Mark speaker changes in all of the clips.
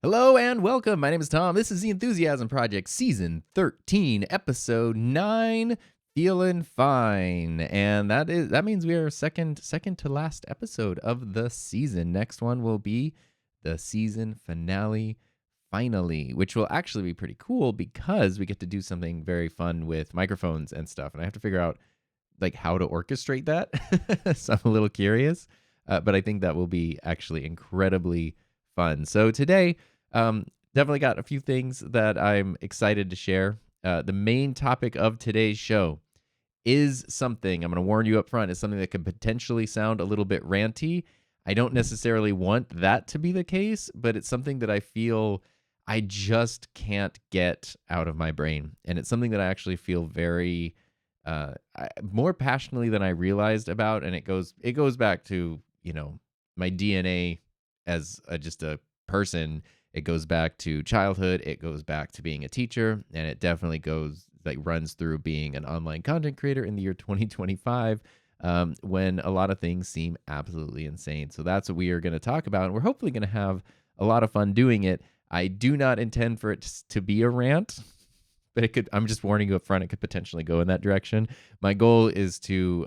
Speaker 1: Hello and welcome. My name is Tom. This is the Enthusiasm Project, Season 13, Episode 9, Feeling Fine. And that means we are second to last episode of the season. Next one will be the season finale, finally, which will actually be pretty cool because we get to do something very fun with microphones and stuff. And I have to figure out like how to orchestrate that. So I'm a little curious, but I think that will be actually incredibly fun. So today, definitely got a few things that I'm excited to share. The main topic of today's show is something, I'm going to warn you up front, is something that could potentially sound a little bit ranty. I don't necessarily want that to be the case, but it's something that I feel I just can't get out of my brain. And it's something that I actually feel very, more passionately than I realized about. And it goes back to, my DNA as just a person. It goes back to childhood. It goes back to being a teacher, and it definitely runs through being an online content creator in the year 2025, when a lot of things seem absolutely insane. So that's what we are going to talk about, and we're hopefully going to have a lot of fun doing it. I do not intend for it to be a rant, but it could. I'm just warning you up front. It could potentially go in that direction. My goal is to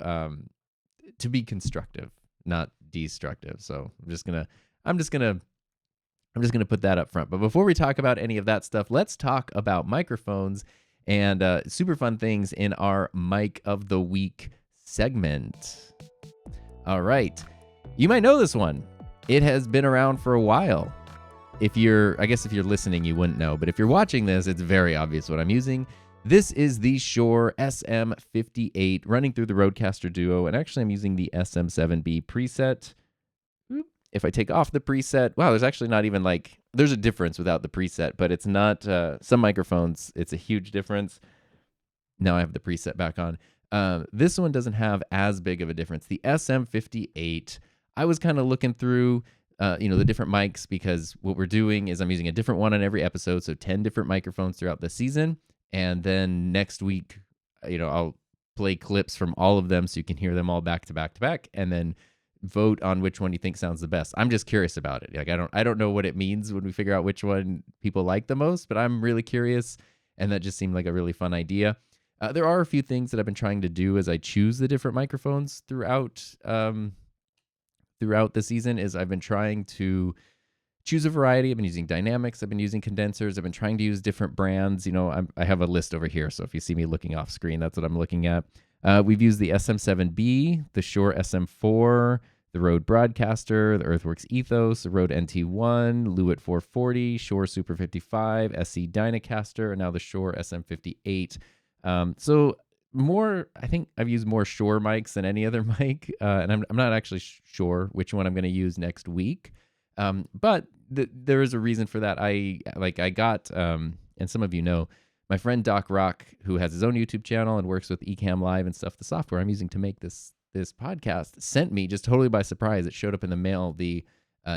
Speaker 1: be constructive, not destructive. So I'm just gonna put that up front. But before we talk about any of that stuff, let's talk about microphones and super fun things in our Mic of the Week segment. All right. You might know this one. It has been around for a while. I guess if you're listening, you wouldn't know. But if you're watching this, it's very obvious what I'm using. This is the Shure SM58 running through the Rodecaster Duo. And actually, I'm using the SM7B preset. If I take off the preset, wow, there's actually not even there's a difference without the preset, but it's not, some microphones, it's a huge difference. Now I have the preset back on. This one doesn't have as big of a difference. The SM58, I was kind of looking through, the different mics, because what we're doing is I'm using a different one on every episode, so 10 different microphones throughout the season. And then next week, I'll play clips from all of them so you can hear them all back to back to back, and then vote on which one you think sounds the best. I'm just curious about it. I don't know what it means when we figure out which one people like the most, but I'm really curious, and that just seemed like a really fun idea. There are a few things that I've been trying to do as I choose the different microphones throughout the season. Is I've been trying to choose a variety. I've been using dynamics. I've been using condensers. I've been trying to use different brands. I have a list over here, so if you see me looking off screen, that's what I'm looking at. We've used the SM7B, the Shure SM4, the Rode Broadcaster, the Earthworks Ethos, the Rode NT1, Lewitt 440, Shure Super 55, SC Dynacaster, and now the Shure SM58. So I think I've used more Shure mics than any other mic, and I'm not actually sure which one I'm going to use next week. But there is a reason for that. I got, and some of you know, my friend Doc Rock, who has his own YouTube channel and works with Ecamm Live and stuff, the software I'm using to make this podcast, sent me just totally by surprise. It showed up in the mail, the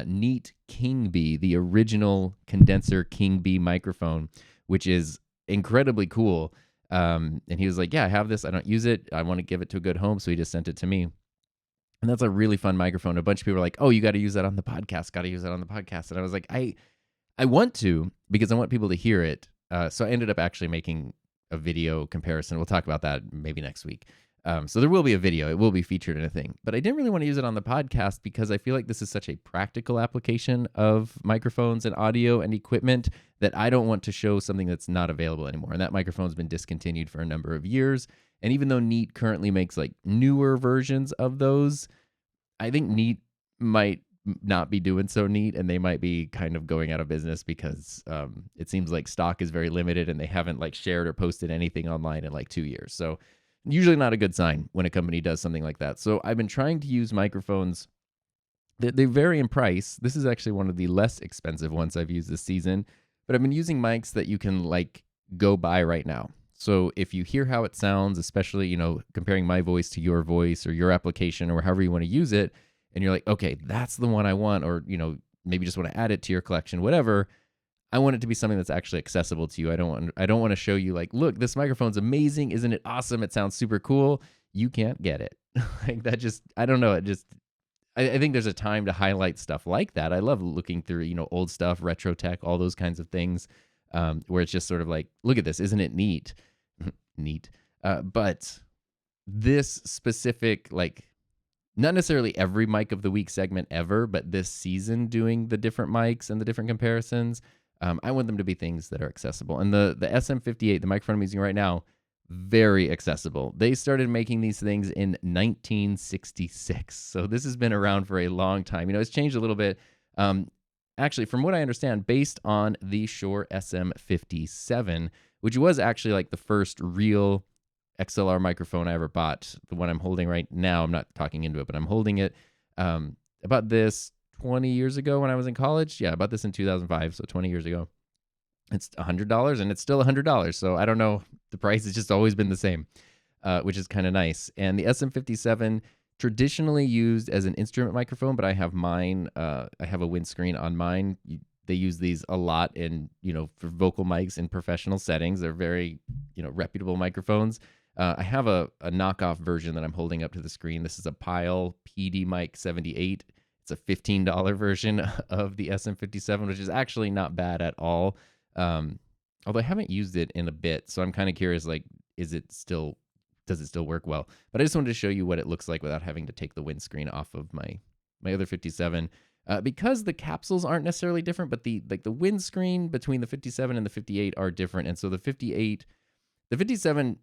Speaker 1: Neat King Bee, the original condenser King Bee microphone, which is incredibly cool. And he was like, yeah, I have this. I don't use it. I want to give it to a good home. So he just sent it to me. And that's a really fun microphone. A bunch of people are like, oh, you got to use that on the podcast. And I was like, I want to, because I want people to hear it. So I ended up actually making a video comparison. We'll talk about that maybe next week. So there will be a video. It will be featured in a thing. But I didn't really want to use it on the podcast because I feel like this is such a practical application of microphones and audio and equipment that I don't want to show something that's not available anymore. And that microphone's been discontinued for a number of years. And even though Neat currently makes like newer versions of those, I think Neat might not be doing so Neat, and they might be kind of going out of business because it seems like stock is very limited and they haven't like shared or posted anything online in like 2 years. So usually not a good sign when a company does something like that. So I've been trying to use microphones. They vary in price. This is actually one of the less expensive ones I've used this season, but I've been using mics that you can like go buy right now. So if you hear how it sounds, especially, comparing my voice to your voice or your application or however you want to use it, and you're like, okay, that's the one I want, or, maybe just want to add it to your collection, whatever. I want it to be something that's actually accessible to you. I don't want to show you like, look, this microphone's amazing. Isn't it awesome? It sounds super cool. You can't get it. Like that just, I don't know. I think there's a time to highlight stuff like that. I love looking through, old stuff, retro tech, all those kinds of things, where it's just sort of like, look at this. Isn't it neat? Neat. But this specific, like, not necessarily every mic of the week segment ever, but this season doing the different mics and the different comparisons, I want them to be things that are accessible. And the SM58, the microphone I'm using right now, very accessible. They started making these things in 1966. So this has been around for a long time. It's changed a little bit. Actually, from what I understand, based on the Shure SM57, which was actually like the first real XLR microphone I ever bought. The one I'm holding right now, I'm not talking into it, but I'm holding it. About this 20 years ago when I was in college. Yeah, about this in 2005, so 20 years ago. It's $100, and it's still $100. So I don't know. The price has just always been the same, which is kind of nice. And the SM57, traditionally used as an instrument microphone, but I have mine. I have a windscreen on mine. They use these a lot in, for vocal mics in professional settings. They're very, reputable microphones. I have a knockoff version that I'm holding up to the screen. This is a Pile PD Mic 78. It's a $15 version of the SM57, which is actually not bad at all. Although I haven't used it in a bit, so I'm kind of curious, like, does it still work well? But I just wanted to show you what it looks like without having to take the windscreen off of my other 57. Because the capsules aren't necessarily different, but the windscreen between the 57 and the 58 are different. And so the 57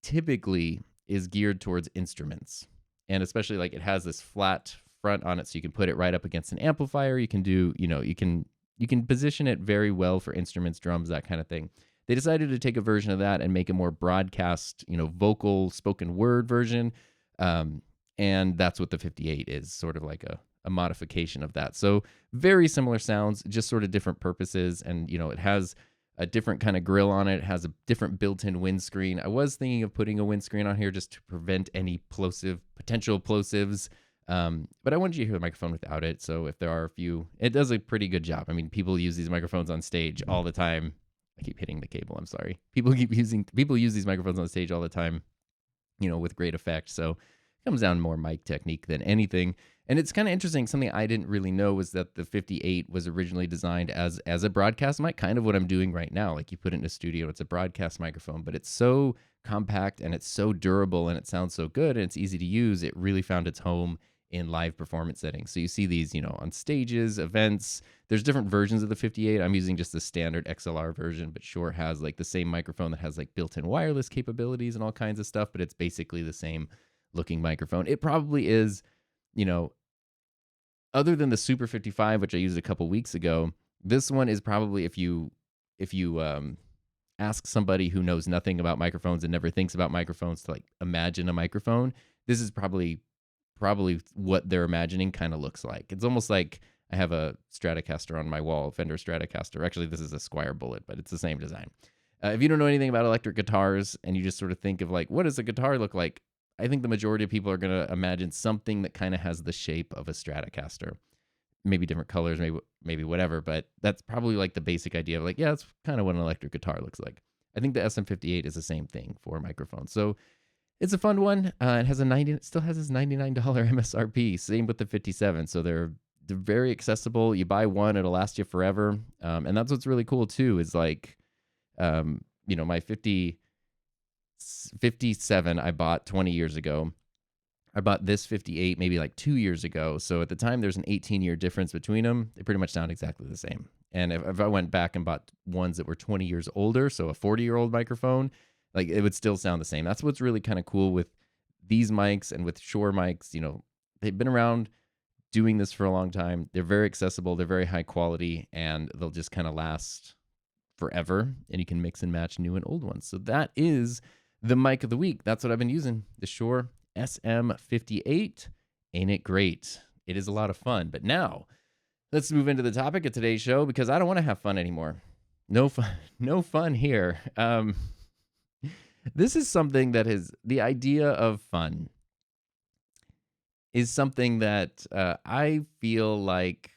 Speaker 1: typically is geared towards instruments. And especially like it has this flat front on it, so you can put it right up against an amplifier. You can do, you can position it very well for instruments, drums, that kind of thing. They decided to take a version of that and make a more broadcast, vocal spoken word version. And that's what the 58 is, sort of like a modification of that. So very similar sounds, just sort of different purposes. And, it has a different kind of grill on it. It has a different built-in windscreen. I was thinking of putting a windscreen on here just to prevent any potential plosives. But I wanted you to hear the microphone without it. So if there are a few, it does a pretty good job. I mean, people use these microphones on stage all the time. I keep hitting the cable. I'm sorry. People use these microphones on stage all the time, with great effect. So it comes down more mic technique than anything. And it's kind of interesting. Something I didn't really know was that the 58 was originally designed as a broadcast mic, kind of what I'm doing right now. Like you put it in a studio, it's a broadcast microphone, but it's so compact and it's so durable and it sounds so good and it's easy to use. It really found its home in live performance settings. So you see these, on stages, events. There's different versions of the 58. I'm using just the standard XLR version, but Shure has like the same microphone that has like built-in wireless capabilities and all kinds of stuff, but it's basically the same looking microphone. It probably is, other than the Super 55, which I used a couple weeks ago, this one is probably, if you ask somebody who knows nothing about microphones and never thinks about microphones to like imagine a microphone, this is probably what they're imagining kind of looks like. It's almost like I have a Stratocaster on my wall, Fender Stratocaster. Actually, this is a Squier Bullet, but it's the same design. If you don't know anything about electric guitars and you just sort of think of like, what does a guitar look like? I think the majority of people are going to imagine something that kind of has the shape of a Stratocaster. Maybe different colors, maybe whatever, but that's probably like the basic idea of like, yeah, that's kind of what an electric guitar looks like. I think the SM58 is the same thing for microphones. So it's a fun one. It still has this $99 MSRP. Same with the 57. So they're very accessible. You buy one, it'll last you forever. And that's what's really cool too, is like, my 57 I bought 20 years ago. I bought this 58 maybe like 2 years ago. So at the time, there's an 18-year difference between them. They pretty much sound exactly the same. And if I went back and bought ones that were 20 years older, so a 40-year-old microphone, like it would still sound the same. That's what's really kind of cool with these mics and with Shure mics. They've been around doing this for a long time. They're very accessible. They're very high quality, and they'll just kind of last forever. And you can mix and match new and old ones. So that is the mic of the week. That's what I've been using, the Shure SM58. Ain't it great? It is a lot of fun. But now let's move into the topic of today's show, because I don't want to have fun anymore. no fun, no fun here. This is something that is the idea of fun is something that I feel like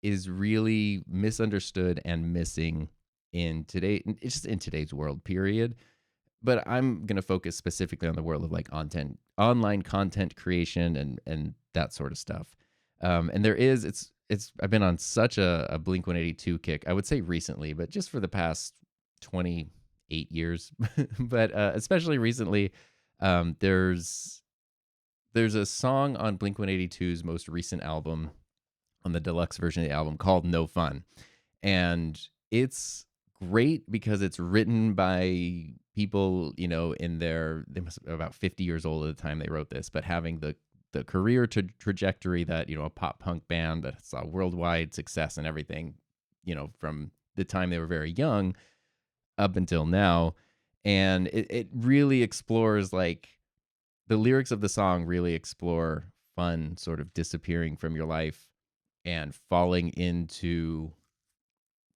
Speaker 1: is really misunderstood and missing in today. It's just in today's world, period. But I'm gonna focus specifically on the world of like online content creation, and that sort of stuff. And there is it's I've been on such a Blink 182 kick. I would say recently, but just for the past 28 years. But especially recently, there's a song on Blink 182's most recent album, on the deluxe version of the album, called No Fun. And it's great because it's written by people, they must have about 50 years old at the time they wrote this, but having the career trajectory that, a pop punk band that saw worldwide success and everything, from the time they were very young up until now. And it really explores, like, the lyrics of the song really explore fun sort of disappearing from your life and falling into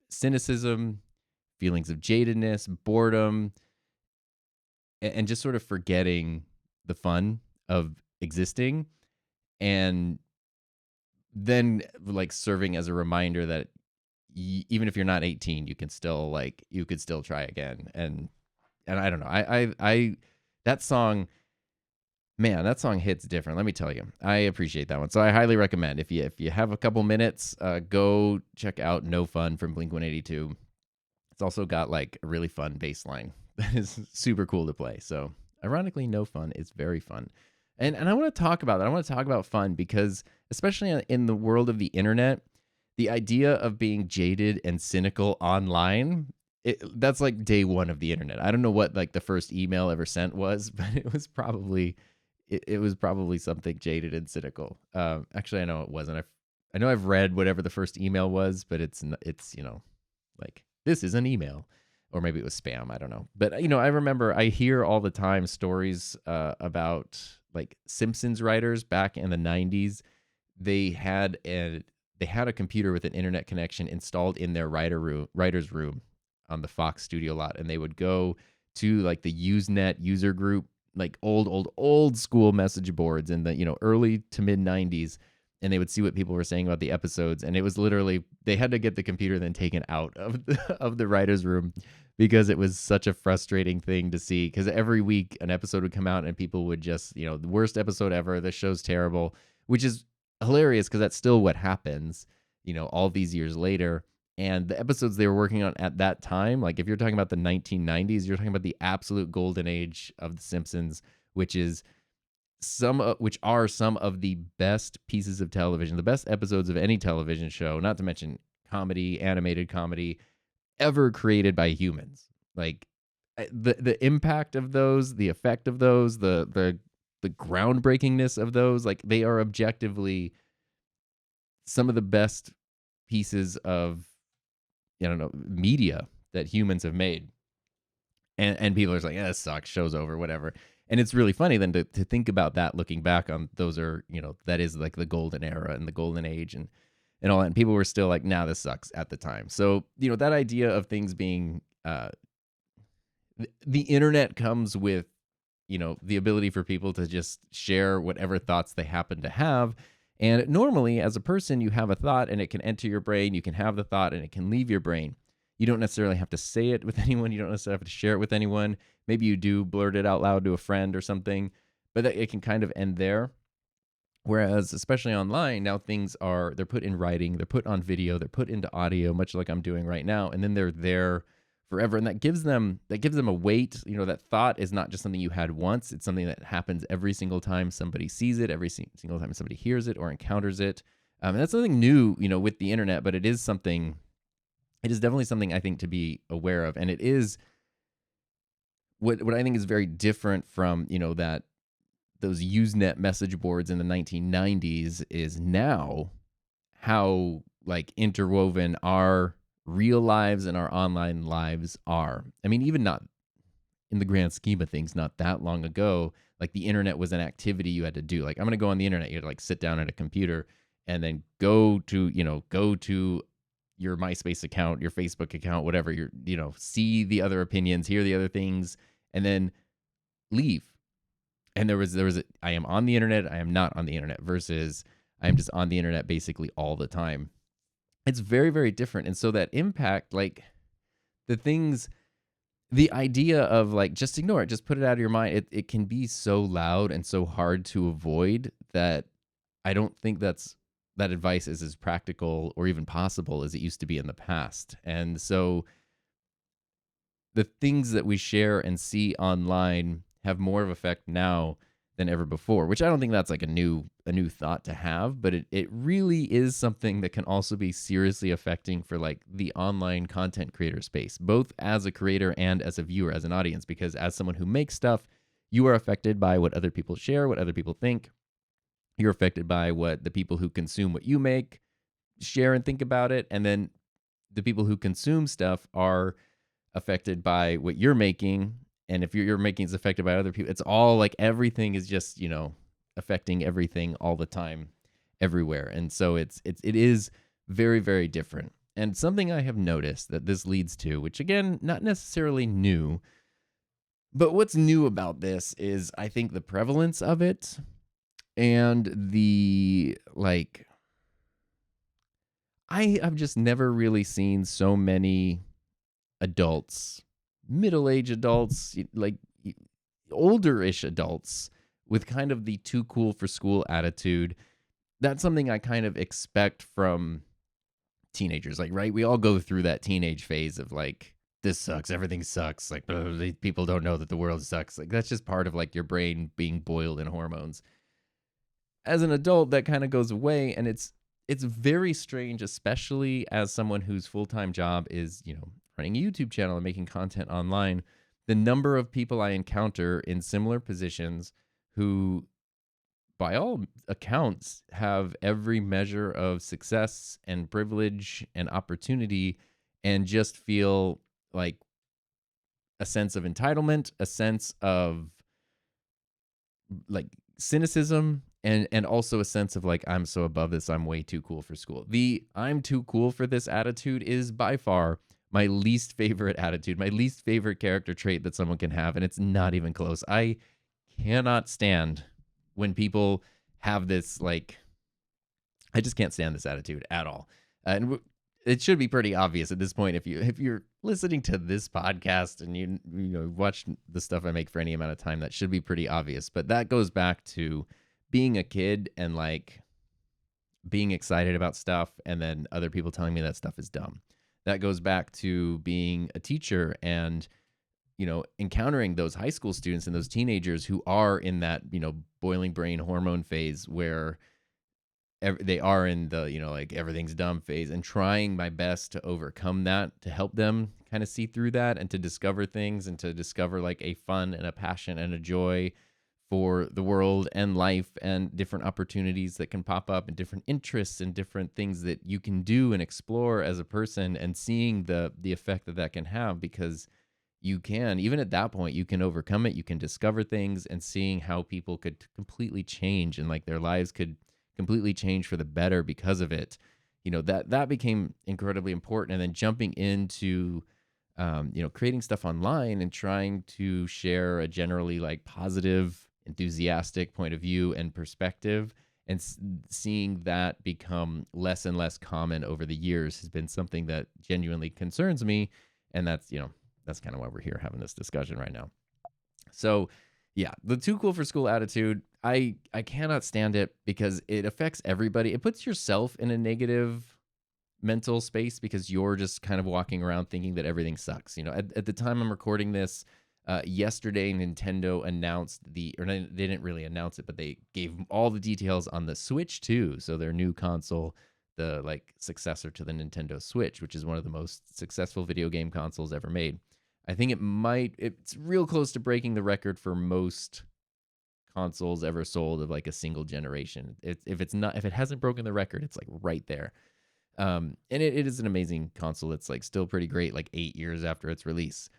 Speaker 1: cynicism, feelings of jadedness, boredom, and just sort of forgetting the fun of existing, and then like serving as a reminder that even if you're not 18, you could still try again. And I don't know, I that song, man, that song hits different. Let me tell you, I appreciate that one. So I highly recommend, if you have a couple minutes, go check out No Fun from Blink 182. It's also got like a really fun bass line that is super cool to play. So ironically, No Fun is very fun. And I want to talk about that. I want to talk about fun because, especially in the world of the internet, the idea of being jaded and cynical online, that's like day one of the internet. I don't know what like the first email ever sent was, but it was probably something jaded and cynical. Actually, I know it wasn't. I know I've read whatever the first email was, but it's like, this is an email, or maybe it was spam. I don't know. But I remember I hear all the time stories about like Simpsons writers back in the 90s. They had a computer with an internet connection installed in their writer's room on the Fox studio lot, and they would go to like the Usenet user group, like old school message boards in the early to mid 90s, and they would see what people were saying about the episodes. And it was literally, they had to get the computer then taken out of the writer's room because it was such a frustrating thing to see, because every week an episode would come out and people would just, the worst episode ever, this show's terrible, which is hilarious because that's still what happens, all these years later. And the episodes they were working on at that time, like if you're talking about the 1990s, you're talking about the absolute golden age of The Simpsons, which are some of the best pieces of television, the best episodes of any television show, not to mention comedy, animated comedy, ever created by humans. Like the impact of those, the effect of those, the groundbreakingness of those, like they are objectively some of the best pieces of, I don't know, media that humans have made. And people are just like, yeah, this sucks, show's over, whatever. And it's really funny then to think about that, looking back on those are, that is like the golden era and the golden age and all that. And people were still like, nah, this sucks at the time. So, that idea of things being, the internet comes with, the ability for people to just share whatever thoughts they happen to have. And normally, as a person, you have a thought and it can enter your brain. You can have the thought and it can leave your brain. You don't necessarily have to say it with anyone. You don't necessarily have to share it with anyone. Maybe you do blurt it out loud to a friend or something, but it can kind of end there. Whereas, especially online, now they're put in writing, they're put on video, they're put into audio, much like I'm doing right now, and then they're there forever. And that gives them a weight. That thought is not just something you had once. It's something that happens every single time somebody sees it, every single time somebody hears it or encounters it. And that's something new, with the internet, but it is definitely something I think to be aware of. And it is what I think is very different from, those Usenet message boards in the 1990s is now how like interwoven our real lives and our online lives are. I mean, even not in the grand scheme of things, not that long ago, like the internet was an activity you had to do. Like, I'm going to go on the internet. You had to like sit down at a computer and then go to your MySpace account, your Facebook account, whatever, see the other opinions, hear the other things, and then leave. And I am on the internet, I am not on the internet, versus I am just on the internet basically all the time. It's very, very different. And so that impact, like the idea of like, just ignore it, just put it out of your mind. It can be so loud and so hard to avoid that I don't think that advice is as practical or even possible as it used to be in the past. And so the things that we share and see online have more of effect now than ever before, which I don't think that's like a new thought to have, but it really is something that can also be seriously affecting for like the online content creator space, both as a creator and as a viewer, as an audience, because as someone who makes stuff, you are affected by what other people share, what other people think. You're affected by what the people who consume what you make share and think about it. And then the people who consume stuff are affected by what you're making. And if your making is affected by other people, it's all like everything is just, affecting everything all the time, everywhere. And so it is very, very different. And something I have noticed that this leads to, which again, not necessarily new, but what's new about this is I think the prevalence of it and the like, I have just never really seen so many adults, middle-aged adults, like older-ish adults with kind of the too cool for school attitude. That's something I kind of expect from teenagers. Like, right? We all go through that teenage phase of like, this sucks, everything sucks. Like, people don't know that the world sucks. Like, that's just part of like your brain being boiled in hormones. As an adult, that kind of goes away, and it's very strange, especially as someone whose full-time job is, running a YouTube channel and making content online, the number of people I encounter in similar positions who, by all accounts, have every measure of success and privilege and opportunity, and just feel like a sense of entitlement, a sense of like cynicism, and also a sense of like, I'm so above this, I'm way too cool for school. The I'm too cool for this attitude is by far my least favorite attitude, my least favorite character trait that someone can have, and it's not even close. I cannot stand when people have this, like, I just can't stand this attitude at all. And it should be pretty obvious at this point if you're listening to this podcast and you watch the stuff I make for any amount of time, that should be pretty obvious. But that goes back to being a kid and like being excited about stuff, and then other people telling me that stuff is dumb. That goes back to being a teacher and, encountering those high school students and those teenagers who are in that, boiling brain hormone phase where they are in the, like everything's dumb phase, and trying my best to overcome that, to help them kind of see through that and to discover things and to discover like a fun and a passion and a joy for the world and life and different opportunities that can pop up and different interests and different things that you can do and explore as a person, and seeing the effect that can have, because you can, even at that point, you can overcome it, you can discover things, and seeing how people could completely change and like their lives could completely change for the better because of it. That became incredibly important. And then jumping into creating stuff online and trying to share a generally like positive, enthusiastic point of view and perspective, and seeing that become less and less common over the years has been something that genuinely concerns me. And that's kind of why we're here having this discussion right now. So yeah, the too cool for school attitude, I cannot stand it because it affects everybody. It puts yourself in a negative mental space because you're just kind of walking around thinking that everything sucks. At the time I'm recording this, yesterday Nintendo announced they didn't really announce it, but they gave all the details on the Switch 2, so their new console, the like successor to the Nintendo Switch, which is one of the most successful video game consoles ever made. I think it's real close to breaking the record for most consoles ever sold of like a single generation. If it hasn't broken the record, it's like right there. And it is an amazing console. It's like still pretty great, like 8 years after its release.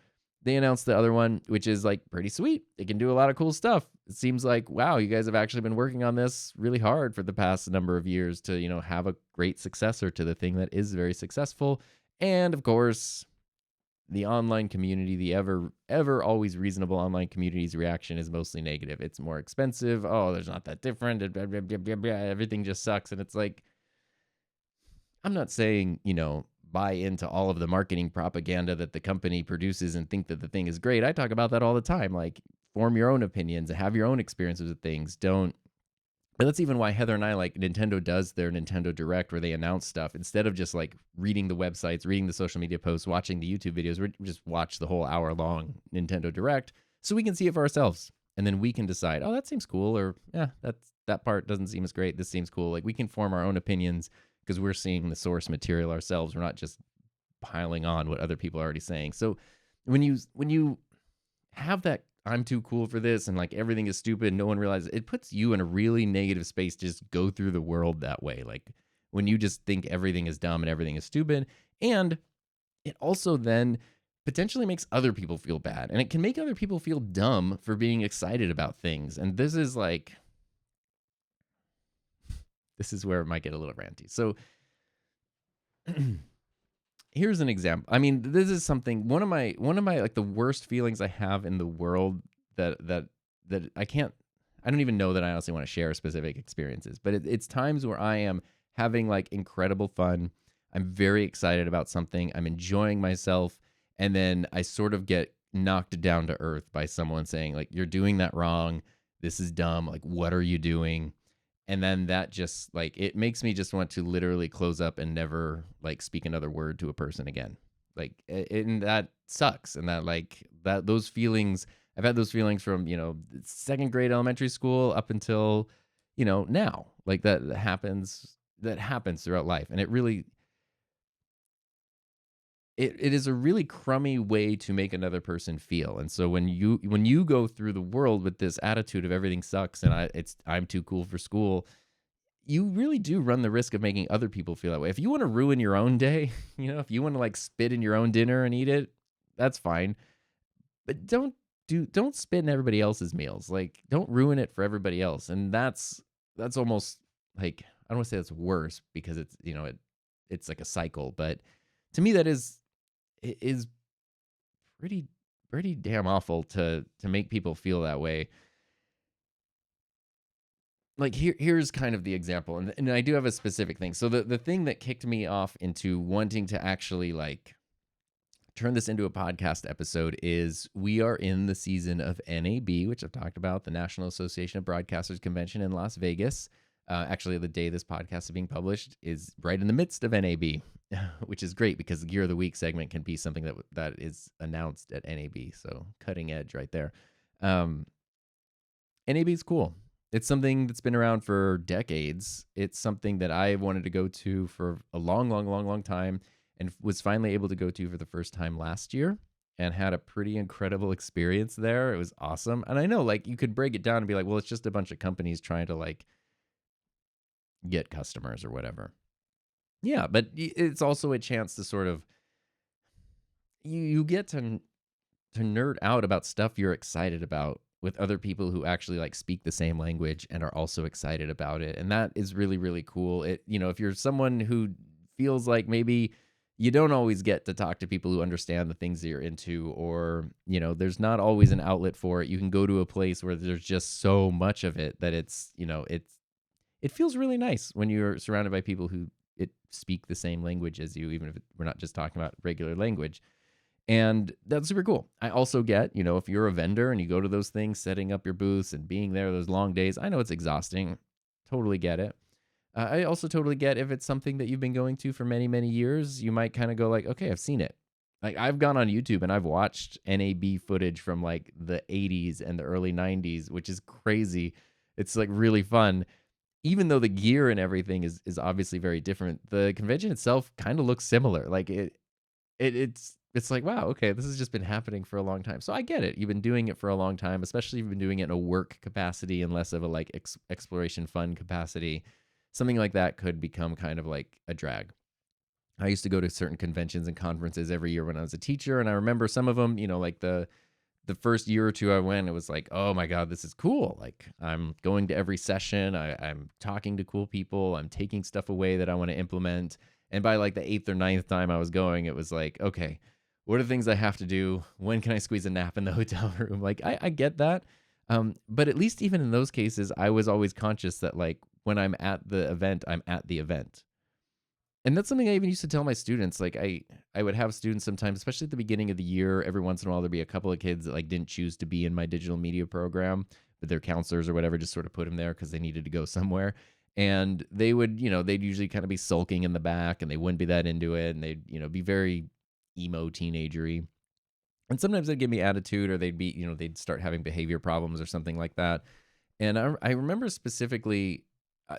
Speaker 1: they announced the other one, which is like pretty sweet. It can do a lot of cool stuff. It seems like, wow, you guys have actually been working on this really hard for the past number of years to, have a great successor to the thing that is very successful. And of course, the online community, the ever always reasonable online community's reaction is mostly negative. It's more expensive. Oh, there's not that different. Blah, blah, blah, blah, blah. Everything just sucks. And it's like, I'm not saying, buy into all of the marketing propaganda that the company produces and think that the thing is great. I talk about that all the time. Like, form your own opinions and have your own experiences with things. Don't. And that's even why Heather and I, like, Nintendo does their Nintendo Direct where they announce stuff. Instead of just like reading the websites, reading the social media posts, watching the YouTube videos, we just watch the whole hour-long Nintendo Direct so we can see it for ourselves. And then we can decide, oh, that seems cool, or yeah, that part doesn't seem as great. This seems cool. Like, we can form our own opinions because we're seeing the source material ourselves. We're not just piling on what other people are already saying. So when you have that I'm too cool for this and like everything is stupid, no one realizes, it puts you in a really negative space to just go through the world that way. Like when you just think everything is dumb and everything is stupid. And it also then potentially makes other people feel bad. And it can make other people feel dumb for being excited about things. And this is where it might get a little ranty. So here's an example. I mean, this is something, one of my like the worst feelings I have in the world that I don't even know that I honestly want to share specific experiences, but it's times where I am having like incredible fun. I'm very excited about something. I'm enjoying myself. And then I sort of get knocked down to earth by someone saying like, you're doing that wrong. This is dumb. Like, what are you doing? And then that just like, it makes me just want to literally close up and never like speak another word to a person again. Like, and that sucks. And those feelings, I've had those feelings from, second grade elementary school up until, now. Like that happens throughout life. And it really, it is a really crummy way to make another person feel. And so when you go through the world with this attitude of everything sucks and I'm too cool for school, you really do run the risk of making other people feel that way. If you want to ruin your own day, if you want to like spit in your own dinner and eat it, that's fine. But don't spit in everybody else's meals. Like, don't ruin it for everybody else. And that's almost like, I don't want to say that's worse because it's, it's like a cycle, but to me it is pretty damn awful to make people feel that way. Like here's kind of the example, and I do have a specific thing. So the thing that kicked me off into wanting to actually like turn this into a podcast episode is we are in the season of NAB, which I've talked about, the National Association of Broadcasters Convention in Las Vegas. Actually, the day this podcast is being published is right in the midst of NAB, which is great because the Gear of the Week segment can be something that is announced at NAB. So cutting edge right there. NAB is cool. It's something that's been around for decades. It's something that I wanted to go to for a long time and was finally able to go to for the first time last year and had a pretty incredible experience there. It was awesome. And I know like you could break it down and be like, well, it's just a bunch of companies trying to like get customers or whatever. Yeah, but it's also a chance to sort of you get to nerd out about stuff you're excited about with other people who actually like speak the same language and are also excited about it. And that is really, really cool. It, if you're someone who feels like maybe you don't always get to talk to people who understand the things that you're into, or, there's not always an outlet for it. You can go to a place where there's just so much of it that it's, it feels really nice when you're surrounded by people who speak the same language as you, even if we're not just talking about regular language. And that's super cool. I also get, if you're a vendor and you go to those things, setting up your booths and being there those long days, I know it's exhausting. Totally get it. I also totally get if it's something that you've been going to for many, many years, you might kind of go like, okay, I've seen it. Like I've gone on YouTube and I've watched NAB footage from like the 80s and the early 90s, which is crazy. It's like really fun. Even though the gear and everything is obviously very different, the convention itself kind of looks similar. Like it's like, wow, okay, this has just been happening for a long time. So I get it. You've been doing it for a long time, especially if you've been doing it in a work capacity and less of a like exploration fun capacity. Something like that could become kind of like a drag. I used to go to certain conventions and conferences every year when I was a teacher. And I remember some of them, like the first year or two I went, it was like, oh my God, this is cool. Like I'm going to every session. I'm talking to cool people. I'm taking stuff away that I want to implement. And by like the eighth or ninth time I was going, it was like, okay, what are the things I have to do? When can I squeeze a nap in the hotel room? Like I get that. But at least even in those cases, I was always conscious that like when I'm at the event, I'm at the event. And that's something I even used to tell my students. Like I would have students sometimes, especially at the beginning of the year, every once in a while there'd be a couple of kids that like didn't choose to be in my digital media program, but their counselors or whatever just sort of put them there because they needed to go somewhere. And they would, they'd usually kind of be sulking in the back and they wouldn't be that into it. And they'd, be very emo teenagery. And sometimes they'd give me attitude or they'd be, they'd start having behavior problems or something like that. And I remember specifically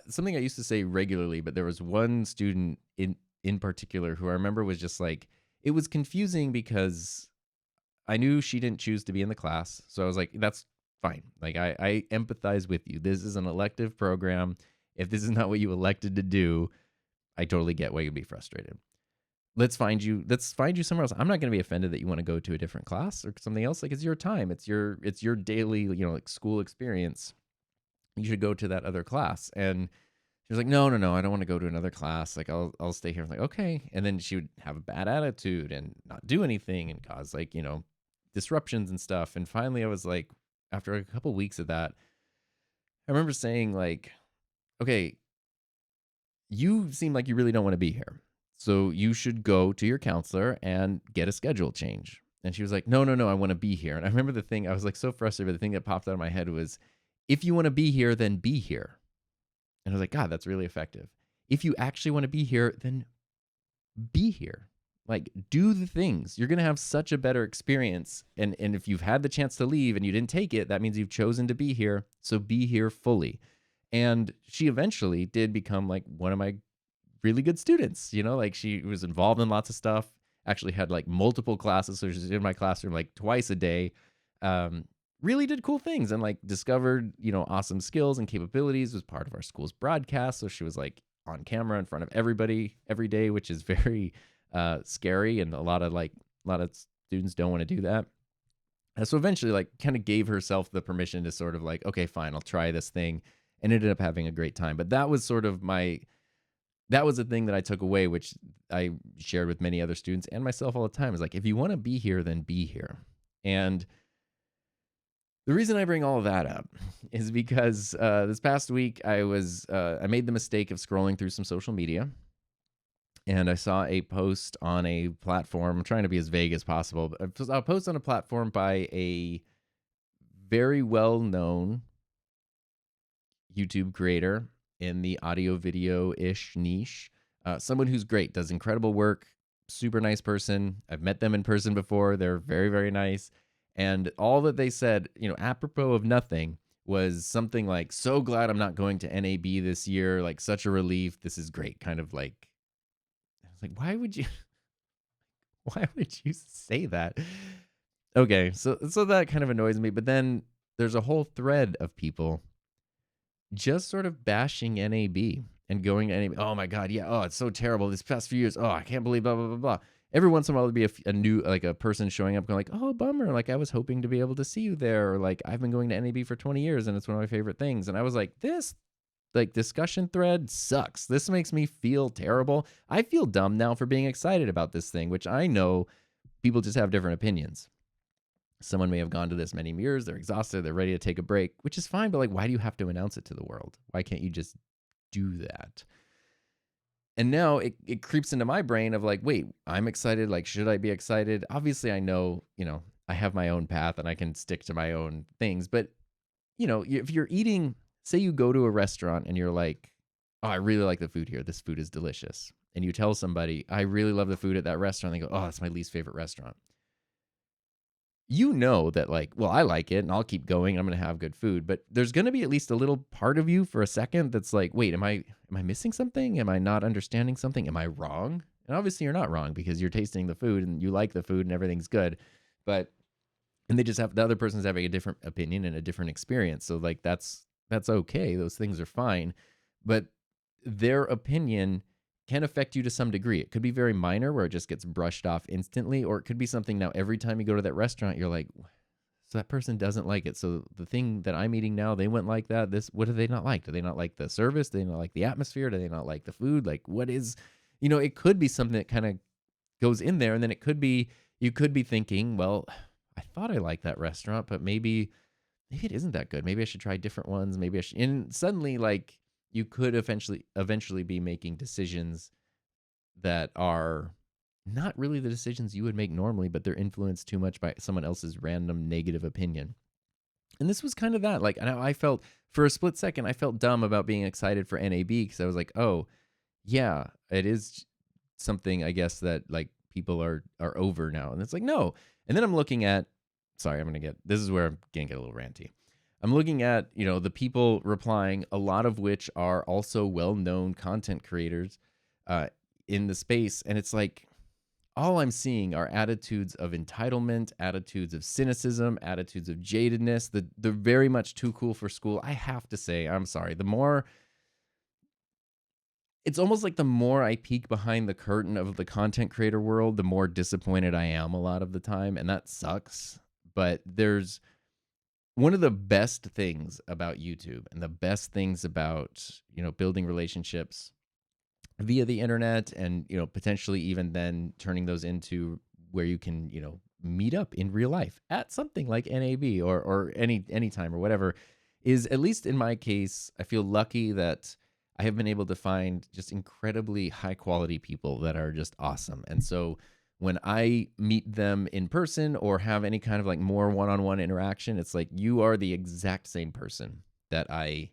Speaker 1: something I used to say regularly, but there was one student in particular who I remember was just like, it was confusing because I knew she didn't choose to be in the class. So I was like, that's fine. Like I empathize with you. This is an elective program. If this is not what you elected to do, I totally get why you'd be frustrated. Let's find you somewhere else. I'm not going to be offended that you want to go to a different class or something else. Like it's your time. It's your daily, like school experience. You should go to that other class. And she was like, no, I don't want to go to another class. Like I'll stay here. I'm like, okay. And then she would have a bad attitude and not do anything and cause like, disruptions and stuff. And finally I was like, after a couple weeks of that, I remember saying like, okay, you seem like you really don't want to be here. So you should go to your counselor and get a schedule change. And she was like, no, I want to be here. And I remember the thing, I was like so frustrated, but the thing that popped out of my head was, if you want to be here, then be here. And I was like, God, that's really effective. If you actually want to be here, then be here. Like, do the things. You're going to have such a better experience. And if you've had the chance to leave and you didn't take it, that means you've chosen to be here. So be here fully. And she eventually did become like one of my really good students. Like she was involved in lots of stuff, actually had like multiple classes. So she was in my classroom like twice a day. Really did cool things and like discovered, awesome skills and capabilities, was part of our school's broadcast. So she was like on camera in front of everybody every day, which is very scary. And a lot of students don't want to do that. And so eventually like kind of gave herself the permission to sort of like, okay, fine, I'll try this thing, and ended up having a great time. But that was sort of that was the thing that I took away, which I shared with many other students and myself all the time, is like, if you want to be here, then be here. And the reason I bring all of that up is because this past week I made the mistake of scrolling through some social media, and I saw a post on a platform. I'm trying to be as vague as possible, but I saw a post on a platform by a very well-known YouTube creator in the audio video-ish niche. Someone who's great, does incredible work, super nice person. I've met them in person before. They're very, very nice. And all that they said, apropos of nothing, was something like, so glad I'm not going to NAB this year. Like, such a relief. This is great. Kind of like, I was like, why would you say that? Okay, so that kind of annoys me. But then there's a whole thread of people just sort of bashing NAB and going to NAB. Oh my God, yeah. Oh, it's so terrible. This past few years. Oh, I can't believe blah, blah, blah, blah. Every once in a while, there'd be a new, like a person showing up going like, oh, bummer. Like I was hoping to be able to see you there. Or like, I've been going to NAB for 20 years and it's one of my favorite things. And I was like, this like discussion thread sucks. This makes me feel terrible. I feel dumb now for being excited about this thing, which I know people just have different opinions. Someone may have gone to this many years. They're exhausted. They're ready to take a break, which is fine. But like, why do you have to announce it to the world? Why can't you just do that? And now it creeps into my brain of like, wait, I'm excited. Like, should I be excited? Obviously, I know, I have my own path and I can stick to my own things. But, if you're eating, say you go to a restaurant and you're like, oh, I really like the food here. This food is delicious. And you tell somebody, I really love the food at that restaurant. They go, oh, that's my least favorite restaurant. That like, well, I like it and I'll keep going. I'm going to have good food, but there's going to be at least a little part of you for a second that's like, wait, am I missing something? Am I not understanding something? Am I wrong? And obviously you're not wrong because you're tasting the food and you like the food and everything's good, and they just have, the other person's having a different opinion and a different experience. So like, that's okay. Those things are fine, but their opinion can affect you to some degree. It could be very minor where it just gets brushed off instantly, or it could be something now every time you go to that restaurant, you're like, so that person doesn't like it. So the thing that I'm eating now, they wouldn't like that. What do they not like? Do they not like the service? Do they not like the atmosphere? Do they not like the food? Like, what is, it could be something that kind of goes in there. And then it could be, you could be thinking, well, I thought I liked that restaurant, but maybe it isn't that good. Maybe I should try different ones. Maybe I should, and suddenly like you could eventually be making decisions that are not really the decisions you would make normally, but they're influenced too much by someone else's random negative opinion. And this was kind of that. Like, I felt for a split second, I felt dumb about being excited for NAB because I was like, oh, yeah, it is something, I guess, that like people are over now. And it's like, no. And then I'm looking at, sorry, this is where I'm going to get a little ranty. I'm looking at, the people replying, a lot of which are also well-known content creators in the space. And it's like, all I'm seeing are attitudes of entitlement, attitudes of cynicism, attitudes of jadedness. They're very much too cool for school. I have to say, I'm sorry. It's almost like the more I peek behind the curtain of the content creator world, the more disappointed I am a lot of the time. And that sucks. But there's one of the best things about YouTube and the best things about, building relationships via the internet and, potentially even then turning those into where you can, meet up in real life at something like NAB or any time or whatever, is, at least in my case, I feel lucky that I have been able to find just incredibly high quality people that are just awesome. And so when I meet them in person or have any kind of like more one-on-one interaction, it's like, you are the exact same person that I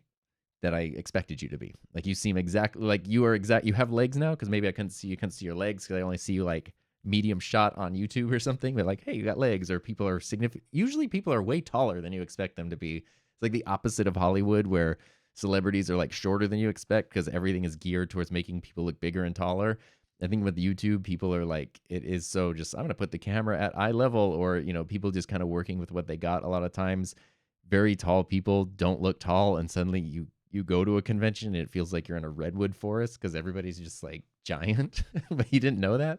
Speaker 1: expected you to be. Like, you seem exactly like you have legs now, because maybe I couldn't see your legs because I only see you like medium shot on YouTube or something. But like, hey, you got legs. Or people are significant. Usually people are way taller than you expect them to be. It's like the opposite of Hollywood, where celebrities are like shorter than you expect because everything is geared towards making people look bigger and taller. I think with YouTube, people are like, it is so just, I'm going to put the camera at eye level, or, people just kind of working with what they got. A lot of times, very tall people don't look tall, and suddenly you go to a convention and it feels like you're in a redwood forest because everybody's just like giant, but you didn't know that.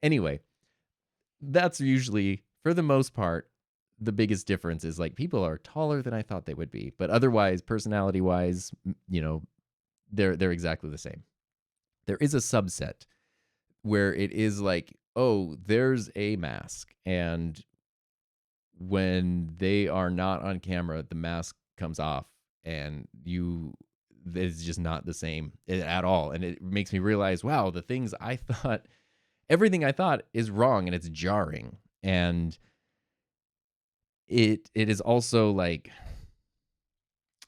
Speaker 1: Anyway, that's usually, for the most part, the biggest difference is like people are taller than I thought they would be, but otherwise, personality wise, they're exactly the same. There is a subset where it is like, oh, there's a mask, and when they are not on camera, the mask comes off, and it's just not the same at all. And it makes me realize, wow, everything I thought is wrong, and it's jarring. And it is also like,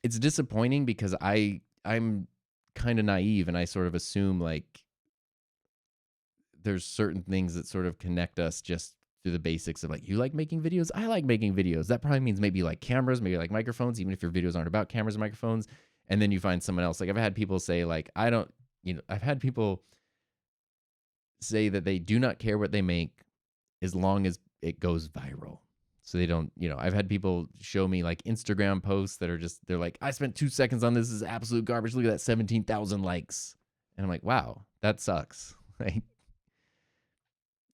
Speaker 1: it's disappointing because I'm kind of naive, and I sort of assume like there's certain things that sort of connect us just through the basics of like, you like making videos, I like making videos. That probably means maybe you like cameras, maybe you like microphones, even if your videos aren't about cameras and microphones. And then you find someone else. Like, I've had people say like, I've had people say that they do not care what they make as long as it goes viral. So they don't, I've had people show me like Instagram posts that are just, they're like, I spent 2 seconds on this is absolute garbage. Look at that 17,000 likes. And I'm like, wow, that sucks. Like,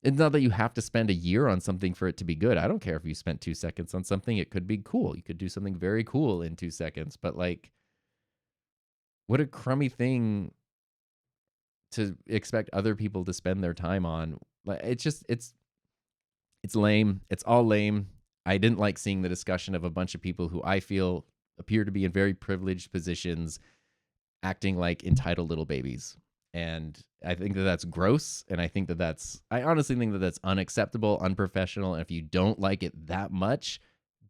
Speaker 1: it's not that you have to spend a year on something for it to be good. I don't care if you spent 2 seconds on something. It could be cool. You could do something very cool in 2 seconds. But like, what a crummy thing to expect other people to spend their time on. Like, it's lame. It's all lame. I didn't like seeing the discussion of a bunch of people who I feel appear to be in very privileged positions acting like entitled little babies. And I think that that's gross. And I honestly think that that's unacceptable, unprofessional. And if you don't like it that much,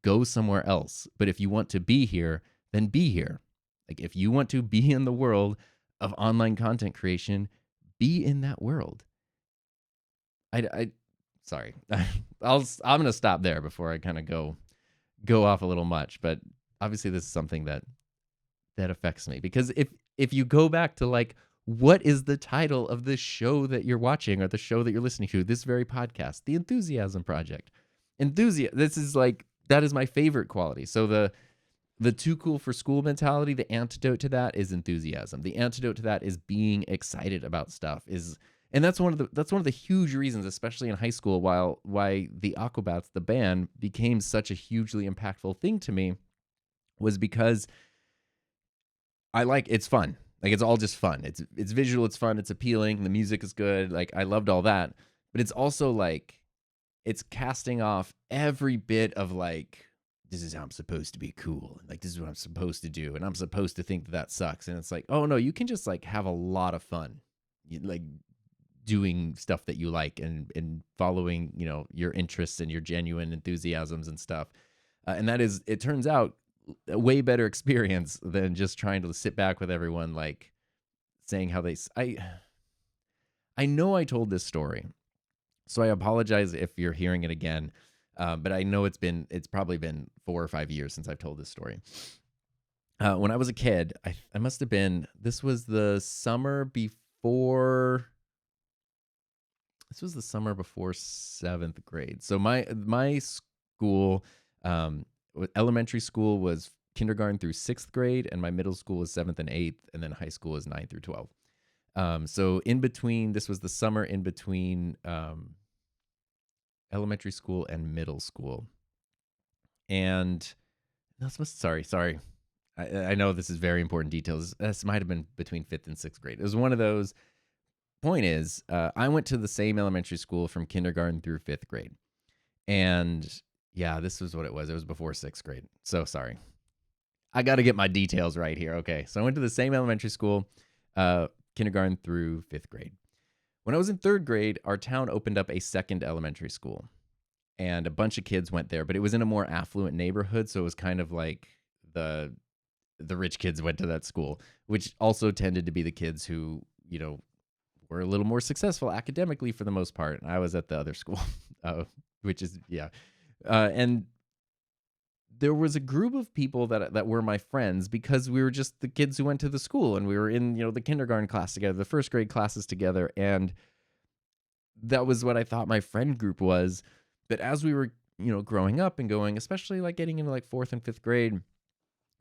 Speaker 1: go somewhere else. But if you want to be here, then be here. Like, if you want to be in the world of online content creation, be in that world. Sorry. I'm going to stop there before I kind of go off a little much. But obviously this is something that affects me, because if you go back to like, what is the title of the show that you're watching or the show that you're listening to, this very podcast, The Enthusiasm Project. This is like, that is my favorite quality. So the too cool for school mentality, the antidote to that is enthusiasm. The antidote to that is being excited about stuff. And that's one of the huge reasons, especially in high school, why the Aquabats, the band, became such a hugely impactful thing to me, was because it's fun. Like, it's all just fun. It's visual, it's fun, it's appealing, the music is good. Like, I loved all that. But it's also like, it's casting off every bit of like, this is how I'm supposed to be cool. Like, this is what I'm supposed to do. And I'm supposed to think that sucks. And it's like, oh no, you can just like have a lot of fun. Like, doing stuff that you like and following, your interests and your genuine enthusiasms and stuff. And that is, it turns out, a way better experience than just trying to sit back with everyone, like saying how I know I told this story, so I apologize if you're hearing it again. But I know it's probably been 4 or 5 years since I've told this story. When I was a kid, I must have been, this was the summer before 7th grade. So my school, elementary school was kindergarten through 6th grade, and my middle school was 7th and 8th, and then high school was 9th through 12th. So in between, this was the summer in between elementary school and middle school. And sorry. I know this is very important details. This might have been between 5th and 6th grade. It was one of those. Point is, I went to the same elementary school from kindergarten through 5th grade. And yeah, this was what it was. It was before 6th grade. So sorry. I got to get my details right here. Okay. So I went to the same elementary school, kindergarten through 5th grade. When I was in 3rd grade, our town opened up a second elementary school, and a bunch of kids went there, but it was in a more affluent neighborhood. So it was kind of like the rich kids went to that school, which also tended to be the kids who, were a little more successful academically for the most part. And I was at the other school, which is, yeah. And there was a group of people that were my friends because we were just the kids who went to the school, and we were in, the kindergarten class together, the 1st grade classes together. And that was what I thought my friend group was. But as we were, growing up and going, especially like getting into like 4th and 5th grade, I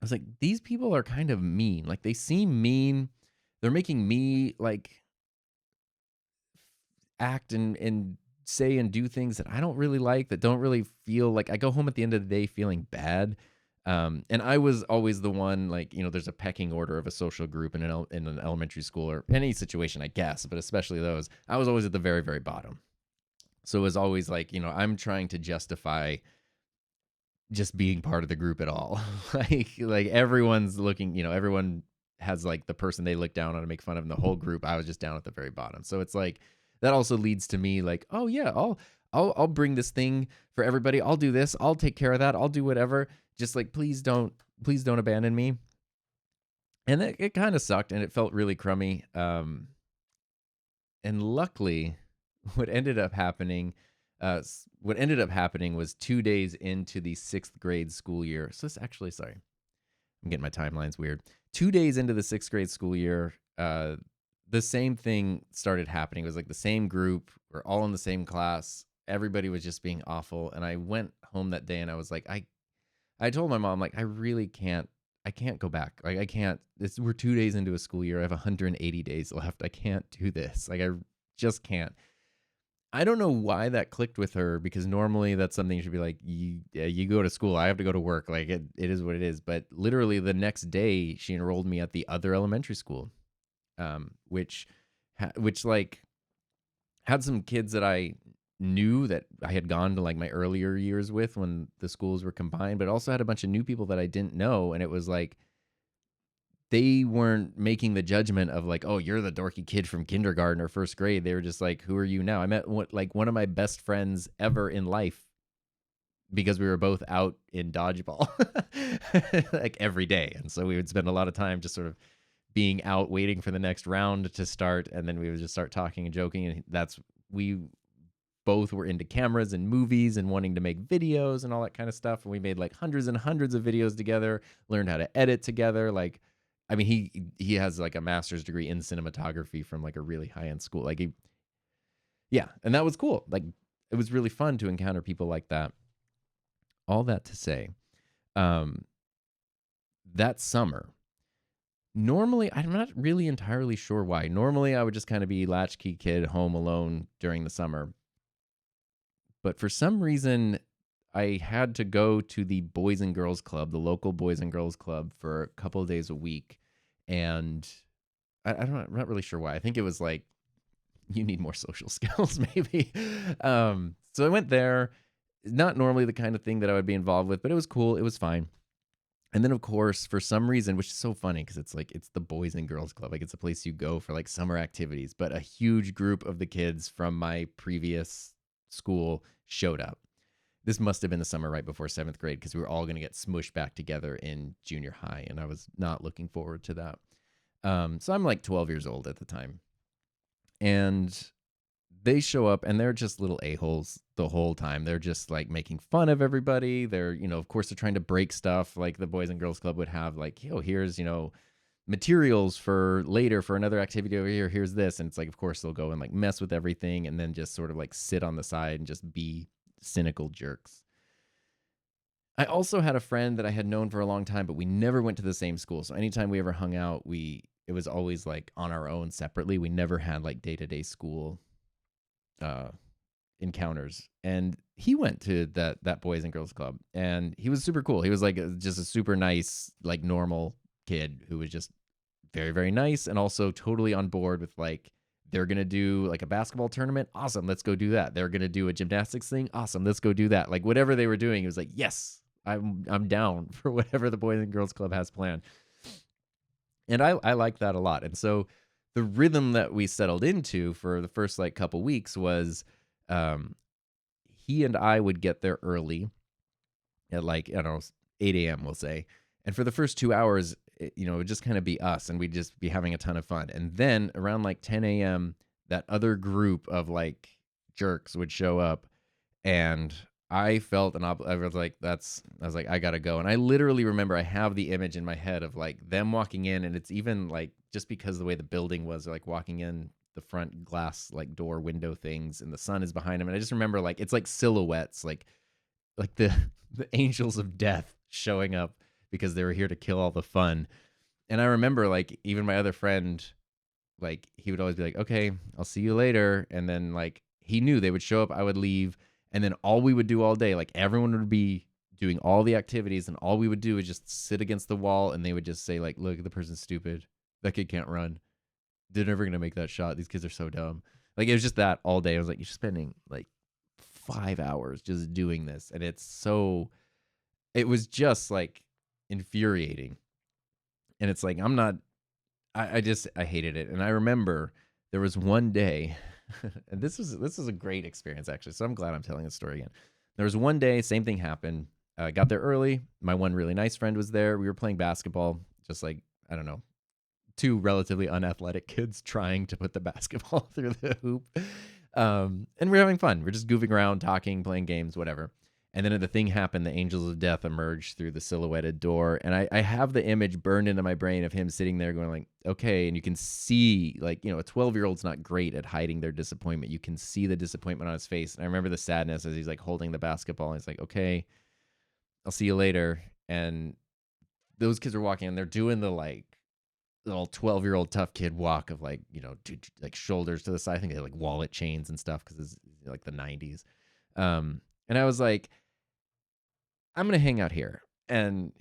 Speaker 1: was like, these people are kind of mean. Like, they seem mean. They're making me like act and say and do things that I don't really like, that don't really feel like, I go home at the end of the day feeling bad. And I was always the one, like, there's a pecking order of a social group in an elementary school or any situation, I guess, but especially those. I was always at the very, very bottom. So it was always like, I'm trying to justify just being part of the group at all. like everyone's looking, everyone has like the person they look down on to make fun of in the whole group. I was just down at the very bottom. So it's like, that also leads to me like, oh yeah, I'll bring this thing for everybody. I'll do this. I'll take care of that. I'll do whatever. Just like, please don't abandon me. And it kind of sucked, and it felt really crummy. And luckily, what ended up happening was 2 days into the 6th grade school year. So this actually, sorry, I'm getting my timelines weird. 2 days into the 6th grade school year, the same thing started happening. It was like the same group. We're all in the same class. Everybody was just being awful. And I went home that day, and I was like, I told my mom, like, I can't go back. Like, I can't, we're 2 days into a school year. I have 180 days left. I can't do this. Like, I just can't. I don't know why that clicked with her, because normally that's something you should be like, you go to school. I have to go to work. Like, it is what it is. But literally the next day, she enrolled me at the other elementary school. Which like had some kids that I knew that I had gone to like my earlier years with when the schools were combined, but also had a bunch of new people that I didn't know. And it was like, they weren't making the judgment of like, oh, you're the dorky kid from kindergarten or 1st grade. They were just like, who are you now? I met one of my best friends ever in life, because we were both out in dodgeball like every day. And so we would spend a lot of time just sort of being out waiting for the next round to start, and then we would just start talking and joking. And we both were into cameras and movies and wanting to make videos and all that kind of stuff. And we made like hundreds and hundreds of videos together, learned how to edit together. Like, I mean, he has like a master's degree in cinematography from like a really high-end school. Like, yeah. And that was cool. Like, it was really fun to encounter people like that. All that to say, that summer, normally, I'm not really entirely sure why. Normally, I would just kind of be latchkey kid home alone during the summer. But for some reason, I had to go to the Boys and Girls Club, the local Boys and Girls Club, for a couple of days a week. And I'm not really sure why. I think it was like, you need more social skills, maybe. So I went there. Not normally the kind of thing that I would be involved with, but it was cool. It was fine. And then, of course, for some reason, which is so funny because it's like it's the Boys and Girls Club, like it's a place you go for like summer activities. But a huge group of the kids from my previous school showed up. This must have been the summer right before 7th grade because we were all going to get smushed back together in junior high, and I was not looking forward to that. So I'm like 12 years old at the time, and they show up and they're just little a-holes the whole time. They're just like making fun of everybody. They're, of course they're trying to break stuff like the Boys and Girls Club would have, like, here's, materials for later for another activity over here. Here's this. And it's like, of course they'll go and like mess with everything and then just sort of like sit on the side and just be cynical jerks. I also had a friend that I had known for a long time, but we never went to the same school. So anytime we ever hung out, it was always like on our own separately. We never had like day-to-day school encounters, and he went to that Boys and Girls Club, and he was super cool. He was like just a super nice, like normal kid who was just very, very nice, and also totally on board with like, they're gonna do like a basketball tournament, awesome, let's go do that. They're gonna do a gymnastics thing, awesome, let's go do that. Like whatever they were doing, he was like, yes, I'm down for whatever the Boys and Girls Club has planned. And I like that a lot. And so the rhythm that we settled into for the first like couple weeks was he and I would get there early at like, I don't know, 8 a.m. we'll say. And for the first 2 hours, it would just kind of be us and we'd just be having a ton of fun. And then around like 10 a.m., that other group of like jerks would show up, and I felt I was like, I gotta go. And I literally remember I have the image in my head of like them walking in, and it's even like just because of the way the building was, like walking in the front glass like door window things, and the sun is behind them. And I just remember like it's like silhouettes, like the angels of death showing up because they were here to kill all the fun. And I remember like even my other friend, like he would always be like, okay, I'll see you later. And then like he knew they would show up, I would leave. And then all we would do all day, like everyone would be doing all the activities, and all we would do is just sit against the wall, and they would just say like, look, the person's stupid. That kid can't run. They're never going to make that shot. These kids are so dumb. Like it was just that all day. I was like, you're spending like 5 hours just doing this. And it was just like infuriating. And it's like, I hated it. And I remember there was one day, and this was a great experience actually. So I'm glad I'm telling this story again. There was one day, same thing happened. I got there early. My one really nice friend was there. We were playing basketball, just like, I don't know, two relatively unathletic kids trying to put the basketball through the hoop. And we're having fun. We're just goofing around, talking, playing games, whatever. And then the thing happened. The angels of death emerged through the silhouetted door. And I have the image burned into my brain of him sitting there going like, okay. And you can see like, a 12-year-old's not great at hiding their disappointment. You can see the disappointment on his face. And I remember the sadness as he's like holding the basketball. And he's like, okay, I'll see you later. And those kids are walking and they're doing the like little 12-year-old tough kid walk of like, like shoulders to the side. I think they had like wallet chains and stuff because it's like the 90s. And I was like, I'm going to hang out here. And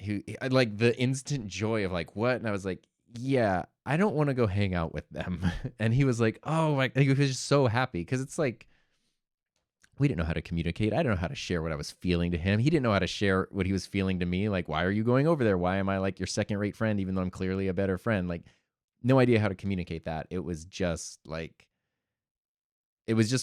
Speaker 1: I like the instant joy of like, what? And I was like, yeah, I don't want to go hang out with them. And he was like, oh, my, he was just so happy. Cause it's like, we didn't know how to communicate. I didn't know how to share what I was feeling to him. He didn't know how to share what he was feeling to me. Like, why are you going over there? Why am I like your second rate friend, even though I'm clearly a better friend? Like, no idea how to communicate that. It was just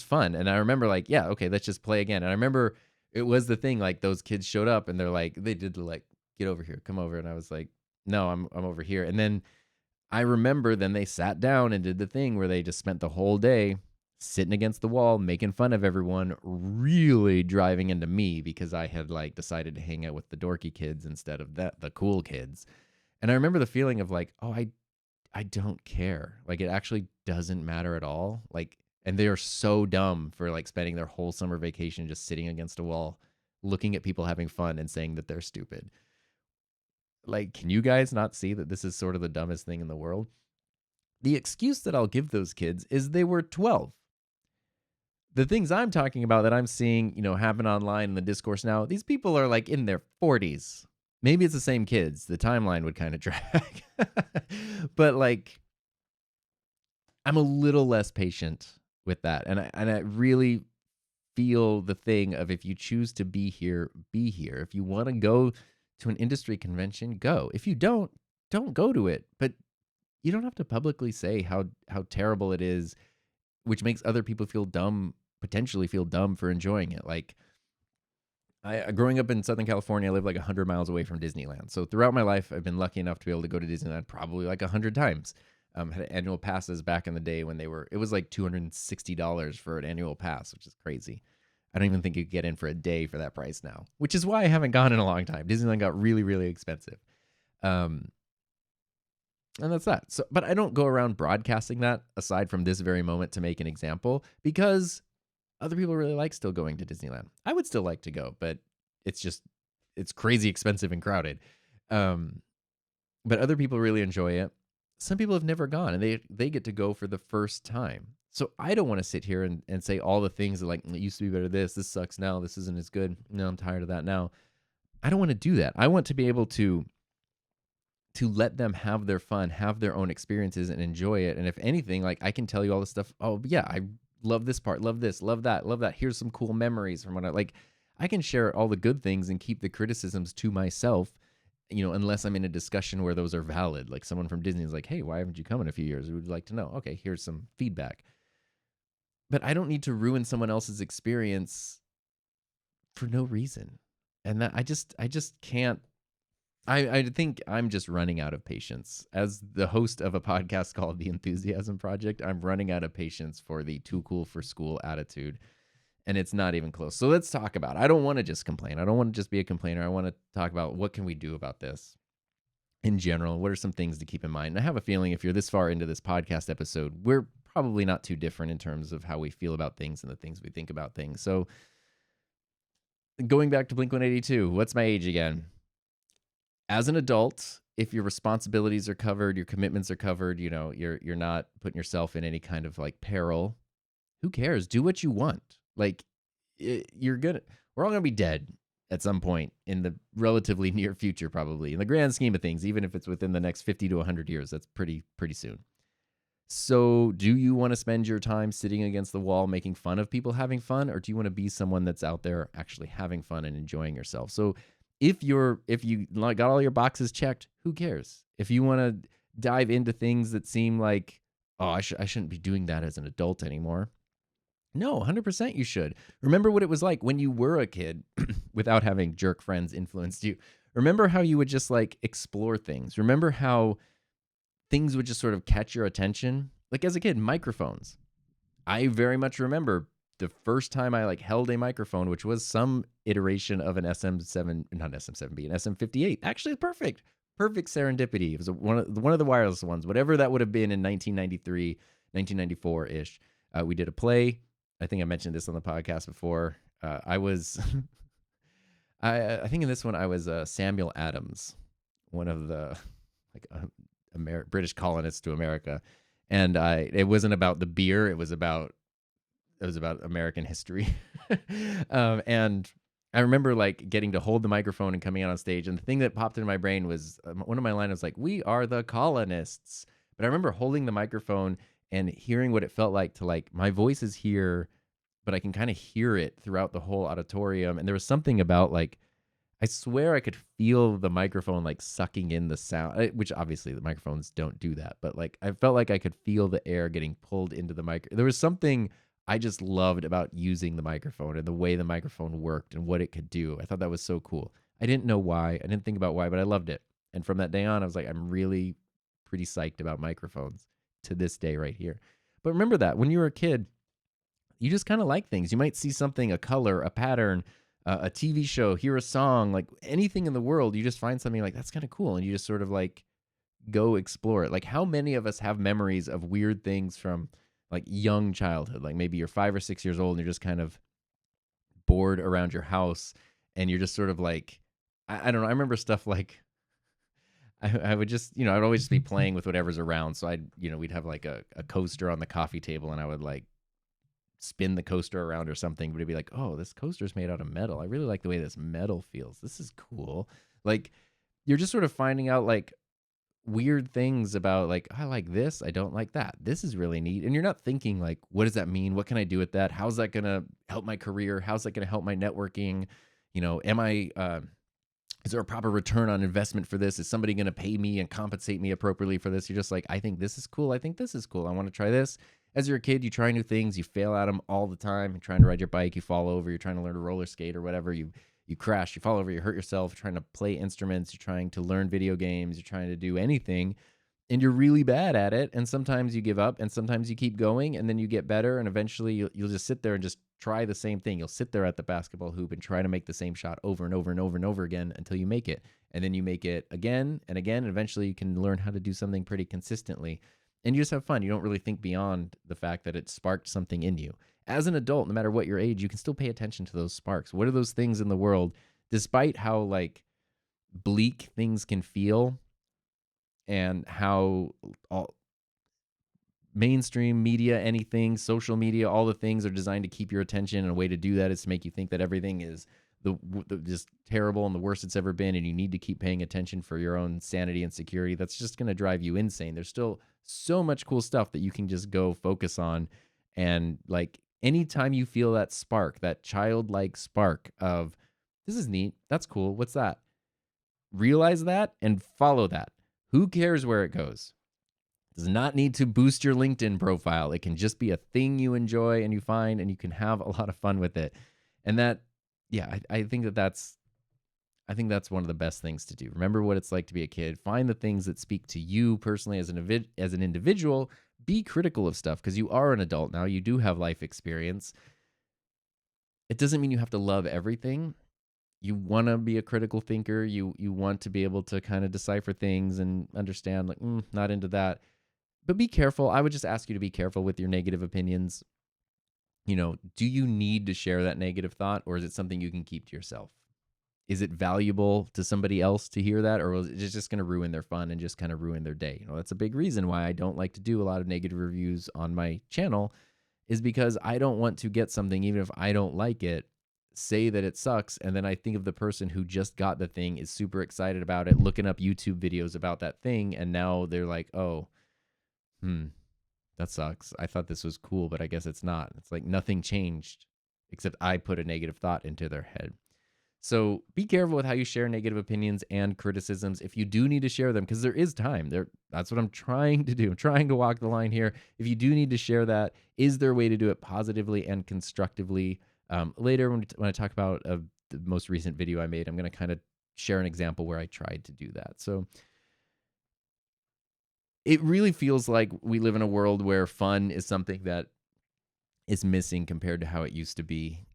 Speaker 1: fun. And I remember like, yeah, okay, let's just play again. And I remember it was the thing, like those kids showed up and they're like, they did the like, get over here, come over. And I was like, no, I'm over here. And then I remember then they sat down and did the thing where they just spent the whole day sitting against the wall, making fun of everyone, really driving into me because I had like decided to hang out with the dorky kids instead of the cool kids. And I remember the feeling of like, oh, I don't care. Like it actually doesn't matter at all. Like, and they are so dumb for like spending their whole summer vacation just sitting against a wall, looking at people having fun and saying that they're stupid. Like, can you guys not see that this is sort of the dumbest thing in the world? The excuse that I'll give those kids is they were 12. The things I'm talking about that I'm seeing, happen online in the discourse now, these people are like in their 40s. Maybe it's the same kids. The timeline would kind of drag. But like, I'm a little less patient with that. And I really feel the thing of, if you choose to be here, be here. If you want to go to an industry convention, go. If you don't go to it. But you don't have to publicly say how terrible it is, which makes other people feel dumb, potentially feel dumb for enjoying it. Like, growing up in Southern California, I live like 100 miles away from Disneyland. So throughout my life, I've been lucky enough to be able to go to Disneyland probably like 100 times. Had annual passes back in the day when it was like $260 for an annual pass, which is crazy. I don't even think you could get in for a day for that price now, which is why I haven't gone in a long time. Disneyland got really, really expensive. And that's that. So, but I don't go around broadcasting that, aside from this very moment, to make an example, because other people really like still going to Disneyland. I would still like to go, but it's crazy expensive and crowded. But other people really enjoy it. Some people have never gone, and they get to go for the first time. So I don't want to sit here and say all the things that, like, it used to be better this sucks now, this isn't as good. No, I'm tired of that now. I don't want to do that. I want to be able to let them have their fun, have their own experiences, and enjoy it. And if anything, like, I can tell you all this stuff. Oh, yeah, I love this part, love this, love that, love that. Here's some cool memories from when I can share all the good things and keep the criticisms to myself, unless I'm in a discussion where those are valid. Like, someone from Disney is like, hey, why haven't you come in a few years? We would like to know. Okay, here's some feedback. But I don't need to ruin someone else's experience for no reason. And that I just can't. I think I'm just running out of patience. As the host of a podcast called The Enthusiasm Project, I'm running out of patience for the too cool for school attitude. And it's not even close. So let's talk about it. I don't want to just complain. I don't want to just be a complainer. I want to talk about, what can we do about this in general? What are some things to keep in mind? And I have a feeling if you're this far into this podcast episode, we're probably not too different in terms of how we feel about things and the things we think about things. So going back to Blink-182, what's my age again? As an adult, if your responsibilities are covered, your commitments are covered, you're not putting yourself in any kind of like peril, who cares? Do what you want. Like, we're all gonna be dead at some point in the relatively near future, probably, in the grand scheme of things. Even if it's within the next 50 to 100 years, that's pretty soon. So do you want to spend your time sitting against the wall making fun of people having fun, or do you want to be someone that's out there actually having fun and enjoying yourself? So if you got all your boxes checked, who cares? If you want to dive into things that seem like, oh, I shouldn't be doing that as an adult anymore. No, 100% you should. Remember what it was like when you were a kid without having jerk friends influenced you. Remember how you would just like explore things. Remember how things would just sort of catch your attention. Like, as a kid, microphones. I very much remember the first time I like held a microphone, which was some iteration of an not SM7B, an SM58. Actually, perfect serendipity. It was one of the wireless ones, whatever that would have been in 1993, 1994-ish. We did a play. I think I mentioned this on the podcast before. I was, I think in this one I was Samuel Adams, one of the British colonists to America, and it wasn't about the beer. It was about American history, and I remember like getting to hold the microphone and coming out on stage. And the thing that popped into my brain was one of my lines was like, "We are the colonists." But I remember holding the microphone and hearing what it felt like to like, my voice is here, but I can kind of hear it throughout the whole auditorium. And there was something about like, I swear I could feel the microphone like sucking in the sound, which obviously the microphones don't do that. But like, I felt like I could feel the air getting pulled into the mic. There was something I just loved about using the microphone and the way the microphone worked and what it could do. I thought that was so cool. I didn't know why. I didn't think about why, but I loved it. And from that day on, I was like, I'm really pretty psyched about microphones to this day right here. But remember that when you were a kid, you just kind of like things. You might see something, a color, a pattern, a TV show, hear a song, like anything in the world. You just find something like, that's kind of cool. And you just sort of like go explore it. Like, how many of us have memories of weird things from like young childhood? Like maybe you're 5 or 6 years old and you're just kind of bored around your house and you're just sort of like, I don't know. I remember stuff like, I would just, I'd always just be playing with whatever's around. So we'd have like a coaster on the coffee table, and I would like spin the coaster around or something, but it'd be like, oh, this coaster's made out of metal. I really like the way this metal feels. This is cool. Like, you're just sort of finding out like weird things about like, I like this, I don't like that. This is really neat. And you're not thinking like, what does that mean? What can I do with that? How's that going to help my career? How's that going to help my networking? Is there a proper return on investment for this? Is somebody going to pay me and compensate me appropriately for this? You're just like, I think this is cool. I think this is cool. I want to try this. As you're a kid, you try new things. You fail at them all the time. You're trying to ride your bike. You fall over. You're trying to learn to roller skate or whatever. You crash. You fall over. You hurt yourself. You're trying to play instruments. You're trying to learn video games. You're trying to do anything. And you're really bad at it. And sometimes you give up, and sometimes you keep going, and then you get better. And eventually you'll just sit there and just try the same thing. You'll sit there at the basketball hoop and try to make the same shot over and over and over and over again until you make it. And then you make it again and again. And eventually you can learn how to do something pretty consistently. And you just have fun. You don't really think beyond the fact that it sparked something in you. As an adult, no matter what your age, you can still pay attention to those sparks. What are those things in the world, despite how like bleak things can feel, and how all mainstream media, anything, social media, all the things are designed to keep your attention. And a way to do that is to make you think that everything is the just terrible and the worst it's ever been, and you need to keep paying attention for your own sanity and security. That's just going to drive you insane. There's still so much cool stuff that you can just go focus on. And like anytime you feel that spark, that childlike spark of, this is neat, that's cool, what's that? Realize that and follow that. Who cares where it goes? It does not need to boost your LinkedIn profile. It can just be a thing you enjoy and you find, and you can have a lot of fun with it. And that, yeah, I think that's one of the best things to do. Remember what it's like to be a kid. Find the things that speak to you personally as an individual. Be critical of stuff, because you are an adult now. You do have life experience. It doesn't mean you have to love everything. You want to be a critical thinker. You want to be able to kind of decipher things and understand, like, not into that. But be careful. I would just ask you to be careful with your negative opinions. Do you need to share that negative thought, or is it something you can keep to yourself? Is it valuable to somebody else to hear that, or is it just going to ruin their fun and just kind of ruin their day? That's a big reason why I don't like to do a lot of negative reviews on my channel, is because I don't want to get something, even if I don't like it, say that it sucks, and then I think of the person who just got the thing, is super excited about it, looking up YouTube videos about that thing, and now they're like, oh, that sucks. I thought this was cool, but I guess it's not. It's like nothing changed except I put a negative thought into their head. So be careful with how you share negative opinions and criticisms if you do need to share them, because there is time. That's what I'm trying to do. I'm trying to walk the line here. If you do need to share that, is there a way to do it positively and constructively? Later, when I talk about the most recent video I made, I'm going to kind of share an example where I tried to do that. So it really feels like we live in a world where fun is something that is missing compared to how it used to be.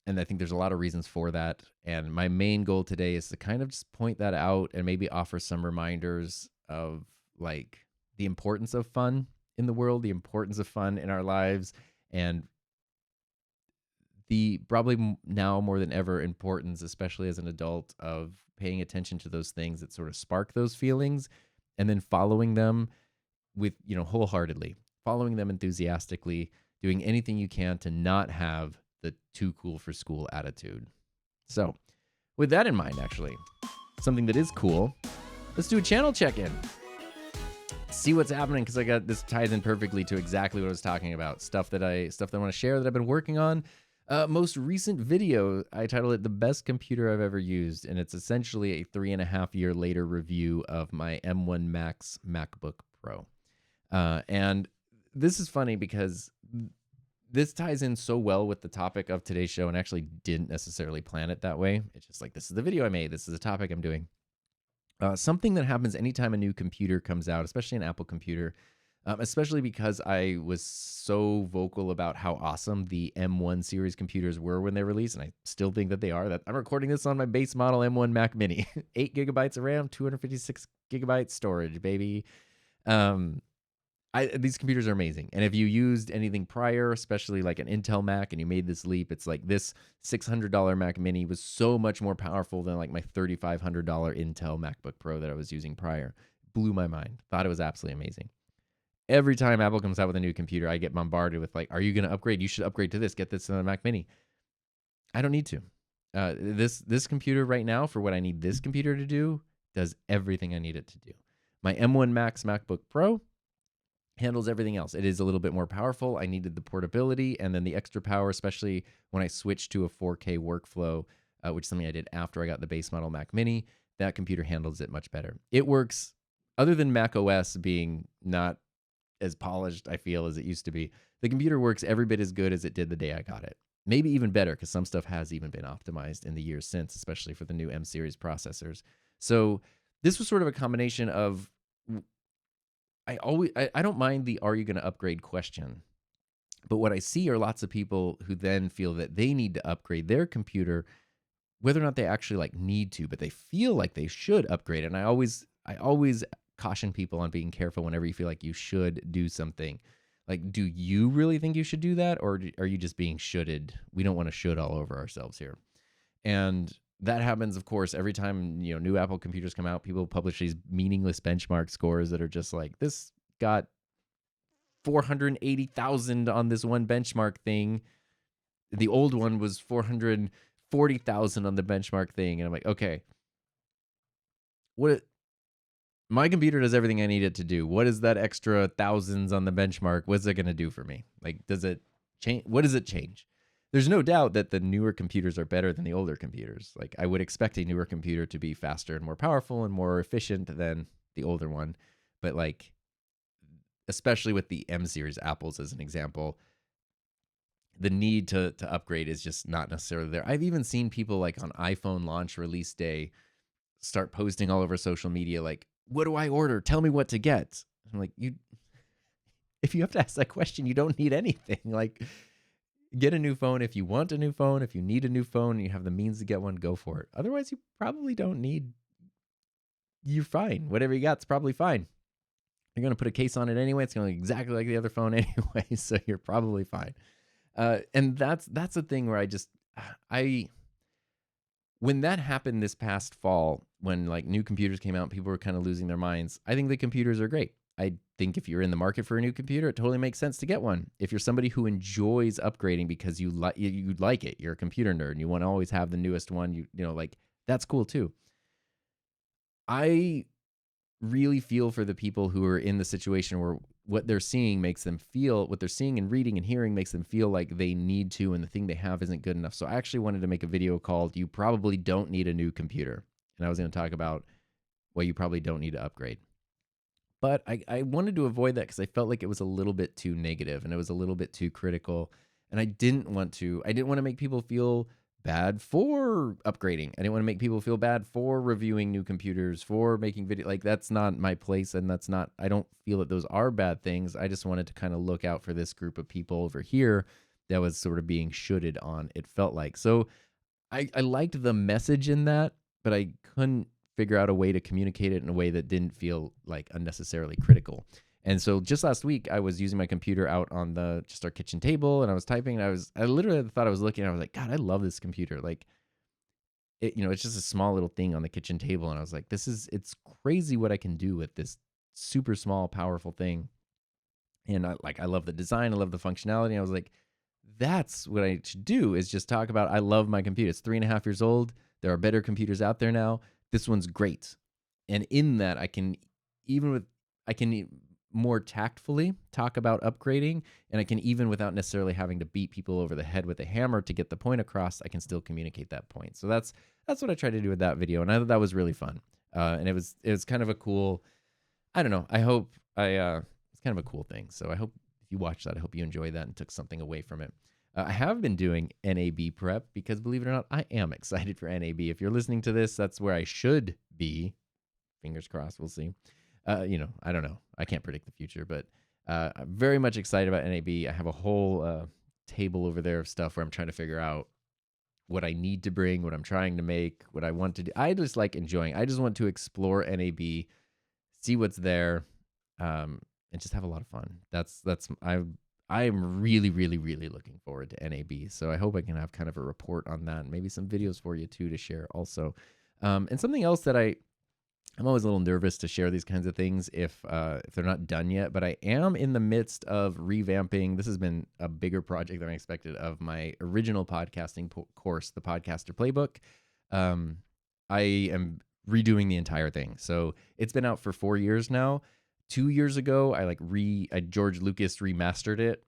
Speaker 1: And I think there's a lot of reasons for that. And my main goal today is to kind of just point that out and maybe offer some reminders of like the importance of fun in the world, the importance of fun in our lives, and the probably now more than ever importance, especially as an adult, of paying attention to those things that sort of spark those feelings, and then following them with, wholeheartedly, following them enthusiastically, doing anything you can to not have the too cool for school attitude. So with that in mind, actually, something that is cool, let's do a channel check-in. See what's happening, because this ties in perfectly to exactly what I was talking about. Stuff that I want to share that I've been working on. Most recent video, I titled it "The Best Computer I've Ever Used," and it's essentially a 3.5 year later review of my M1 Max MacBook Pro. And this is funny because this ties in so well with the topic of today's show, and actually didn't necessarily plan it that way. It's just like, this is the video I made. This is the topic I'm doing. Something that happens anytime a new computer comes out, especially an Apple computer, especially because I was so vocal about how awesome the M1 series computers were when they released, and I still think that they are. That I'm recording this on my base model M1 Mac Mini, 8 gigabytes of RAM, 256 gigabytes storage, baby. These computers are amazing. And if you used anything prior, especially like an Intel Mac, and you made this leap, it's like this $600 Mac Mini was so much more powerful than like my $3,500 Intel MacBook Pro that I was using prior. Blew my mind. Thought it was absolutely amazing. Every time Apple comes out with a new computer, I get bombarded with like, are you going to upgrade? You should upgrade to this. Get this in the Mac Mini. I don't need to. This computer right now, for what I need this computer to do, does everything I need it to do. My M1 Max MacBook Pro handles everything else. It is a little bit more powerful. I needed the portability and then the extra power, especially when I switched to a 4K workflow, which is something I did after I got the base model Mac Mini. That computer handles it much better. It works, other than Mac OS being not as polished, I feel, as it used to be. The computer works every bit as good as it did the day I got it. Maybe even better, because some stuff has even been optimized in the years since, especially for the new M series processors. So this was sort of a combination of, I don't mind the "are you going to upgrade" question, but what I see are lots of people who then feel that they need to upgrade their computer, whether or not they actually like need to, but they feel like they should upgrade. And I always caution people on being careful whenever you feel like you should do something. Like, do you really think you should do that, or are you just being shoulded? We don't want to should all over ourselves here. And that happens, of course, every time new Apple computers come out. People publish these meaningless benchmark scores that are just like, this got 480,000 on this one benchmark thing. The old one was 440,000 on the benchmark thing, and I'm like, okay, my computer does everything I need it to do. What is that extra thousands on the benchmark? What's it going to do for me? Like, does it change? What does it change? There's no doubt that the newer computers are better than the older computers. Like, I would expect a newer computer to be faster and more powerful and more efficient than the older one. But like, especially with the M series Apples as an example, the need to upgrade is just not necessarily there. I've even seen people like on iPhone launch release day start posting all over social media like, what do I order? Tell me what to get. I'm like, if you have to ask that question, you don't need anything. Like, get a new phone if you want a new phone. If you need a new phone and you have the means to get one, go for it. Otherwise, you probably don't need. You're fine. Whatever you got's probably fine. You're going to put a case on it anyway. It's going to look exactly like the other phone anyway, so you're probably fine. And that's the thing where when that happened this past fall, when like new computers came out, people were kind of losing their minds. I think the computers are great. I think if you're in the market for a new computer, it totally makes sense to get one. If you're somebody who enjoys upgrading because you like it, you're a computer nerd and you want to always have the newest one, like, that's cool too. I really feel for the people who are in the situation where what they're seeing what they're seeing and reading and hearing makes them feel like they need to, and the thing they have isn't good enough. So I actually wanted to make a video called "You Probably Don't Need a New Computer." And I was going to talk about why you probably don't need to upgrade. But I wanted to avoid that because I felt like it was a little bit too negative and it was a little bit too critical. And I didn't want to make people feel bad for upgrading. I didn't want to make people feel bad for reviewing new computers, for making video. Like, that's not my place, and I don't feel that those are bad things. I just wanted to kind of look out for this group of people over here that was sort of being shoulded on, it felt like. So I liked the message in that, but I couldn't figure out a way to communicate it in a way that didn't feel like unnecessarily critical. And so just last week, I was using my computer out on just our kitchen table, and I was typing, and I literally thought I was looking, and I was like, God, I love this computer. Like, it's just a small little thing on the kitchen table, and I was like, it's crazy what I can do with this super small, powerful thing. And I love the design, I love the functionality. And I was like, that's what I should do, is just talk about, I love my computer. It's 3.5 years old. There are better computers out there now. This one's great. And in that, I can more tactfully talk about upgrading, and I can, even without necessarily having to beat people over the head with a hammer to get the point across, I can still communicate that point. So that's what I tried to do with that video, and I thought that was really fun. And it was kind of a cool, I don't know, it's kind of a cool thing. So I hope if you watch that, I hope you enjoyed that and took something away from it. I have been doing NAB prep because, believe it or not, I am excited for NAB. If you're listening to this, that's where I should be. Fingers crossed, we'll see. I don't know. I can't predict the future, but I'm very much excited about NAB. I have a whole table over there of stuff where I'm trying to figure out what I need to bring, what I'm trying to make, what I want to do. I just like enjoying. I just want to explore NAB, see what's there. and just have a lot of fun. I'm really, really, really looking forward to NAB. So I hope I can have kind of a report on that and maybe some videos for you too to share also. And something else that I'm always a little nervous to share these kinds of things if they're not done yet, but I am in the midst of revamping. This has been a bigger project than I expected of my original podcasting course, the Podcaster Playbook. I am redoing the entire thing. So it's been out for 4 years now. 2 years ago, I George Lucas remastered it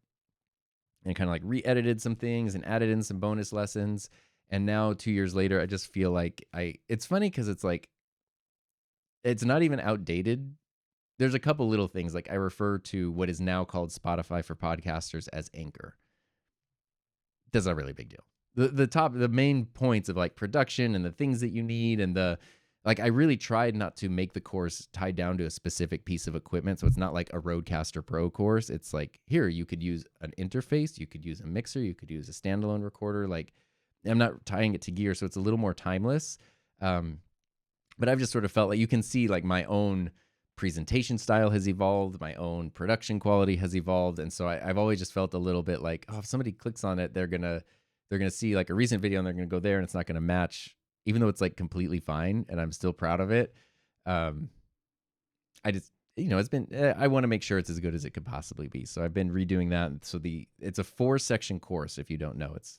Speaker 1: and kind of like re-edited some things and added in some bonus lessons. And now 2 years later, I just feel like it's funny because it's like, it's not even outdated. There's a couple little things, like I refer to what is now called Spotify for podcasters as Anchor. That's not really a big deal. The main points of like production and the things that you need and I really tried not to make the course tied down to a specific piece of equipment. So it's not like a Rodecaster Pro course. It's like, here, you could use an interface, you could use a mixer, you could use a standalone recorder. Like, I'm not tying it to gear, so it's a little more timeless. But I've just sort of felt like you can see like my own presentation style has evolved, my own production quality has evolved. And so I've always just felt a little bit like, oh, if somebody clicks on it, they're gonna see like a recent video and they're gonna go there and it's not gonna match, even though it's like completely fine and I'm still proud of it. I just, it's been, I want to make sure it's as good as it could possibly be. So I've been redoing that. So it's a 4-section course. If you don't know, it's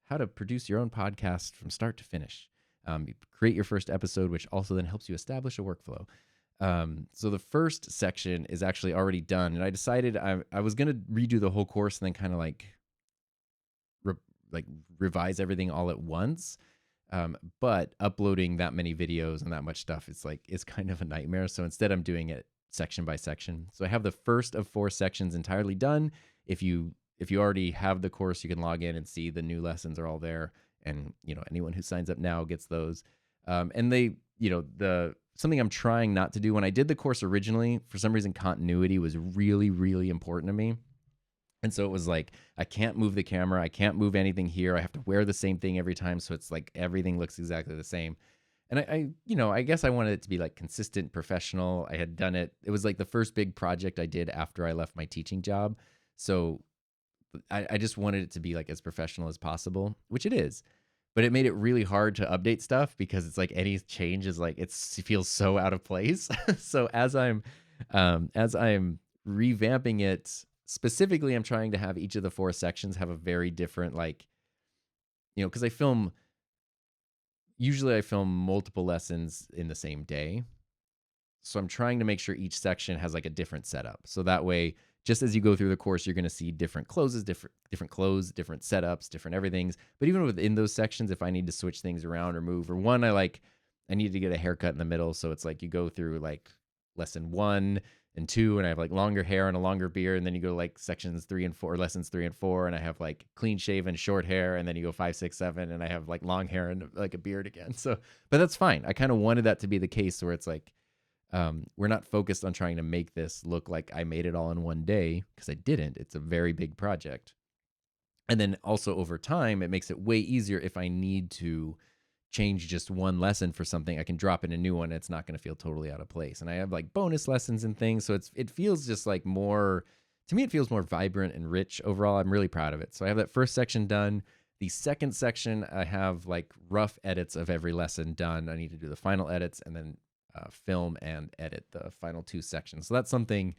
Speaker 1: how to produce your own podcast from start to finish. You create your first episode, which also then helps you establish a workflow. So the first section is actually already done. And I decided I was going to redo the whole course and then kind of revise everything all at once. But uploading that many videos and that much stuff, it's kind of a nightmare. So instead I'm doing it section by section. So I have the first of 4 sections entirely done. If you already have the course, you can log in and see the new lessons are all there. And, anyone who signs up now gets those. And they, something I'm trying not to do when I did the course originally, for some reason, continuity was really, really important to me. And so it was like, I can't move the camera. I can't move anything here. I have to wear the same thing every time. So it's like everything looks exactly the same. And I guess I wanted it to be like consistent, professional. I had done it. It was like the first big project I did after I left my teaching job. So I just wanted it to be like as professional as possible, which it is. But it made it really hard to update stuff because it's like any change is like it feels so out of place. So as I'm revamping it, specifically, I'm trying to have each of the 4 sections have a very different because usually I film multiple lessons in the same day. So I'm trying to make sure each section has like a different setup. So that way, just as you go through the course, you're going to see different closes, different clothes, different setups, different everythings. But even within those sections, if I need to switch things around or move, or one, I need to get a haircut in the middle. So it's like you go through like lesson 1 and 2, and I have like longer hair and a longer beard. And then you go like sections 3 and 4, lessons 3 and 4, and I have like clean shaven, short hair. And then you go 5, 6, 7, and I have like long hair and like a beard again. So, but that's fine. I kind of wanted that to be the case where it's like, we're not focused on trying to make this look like I made it all in one day, because I didn't. It's a very big project. And then also over time, it makes it way easier if I need to change just one lesson for something. I can drop in a new one. And it's not going to feel totally out of place. And I have like bonus lessons and things. So it feels just like more, to me, it feels more vibrant and rich overall. I'm really proud of it. So I have that first section done. The second section, I have like rough edits of every lesson done. I need to do the final edits and then film and edit the final 2 sections. So that's something,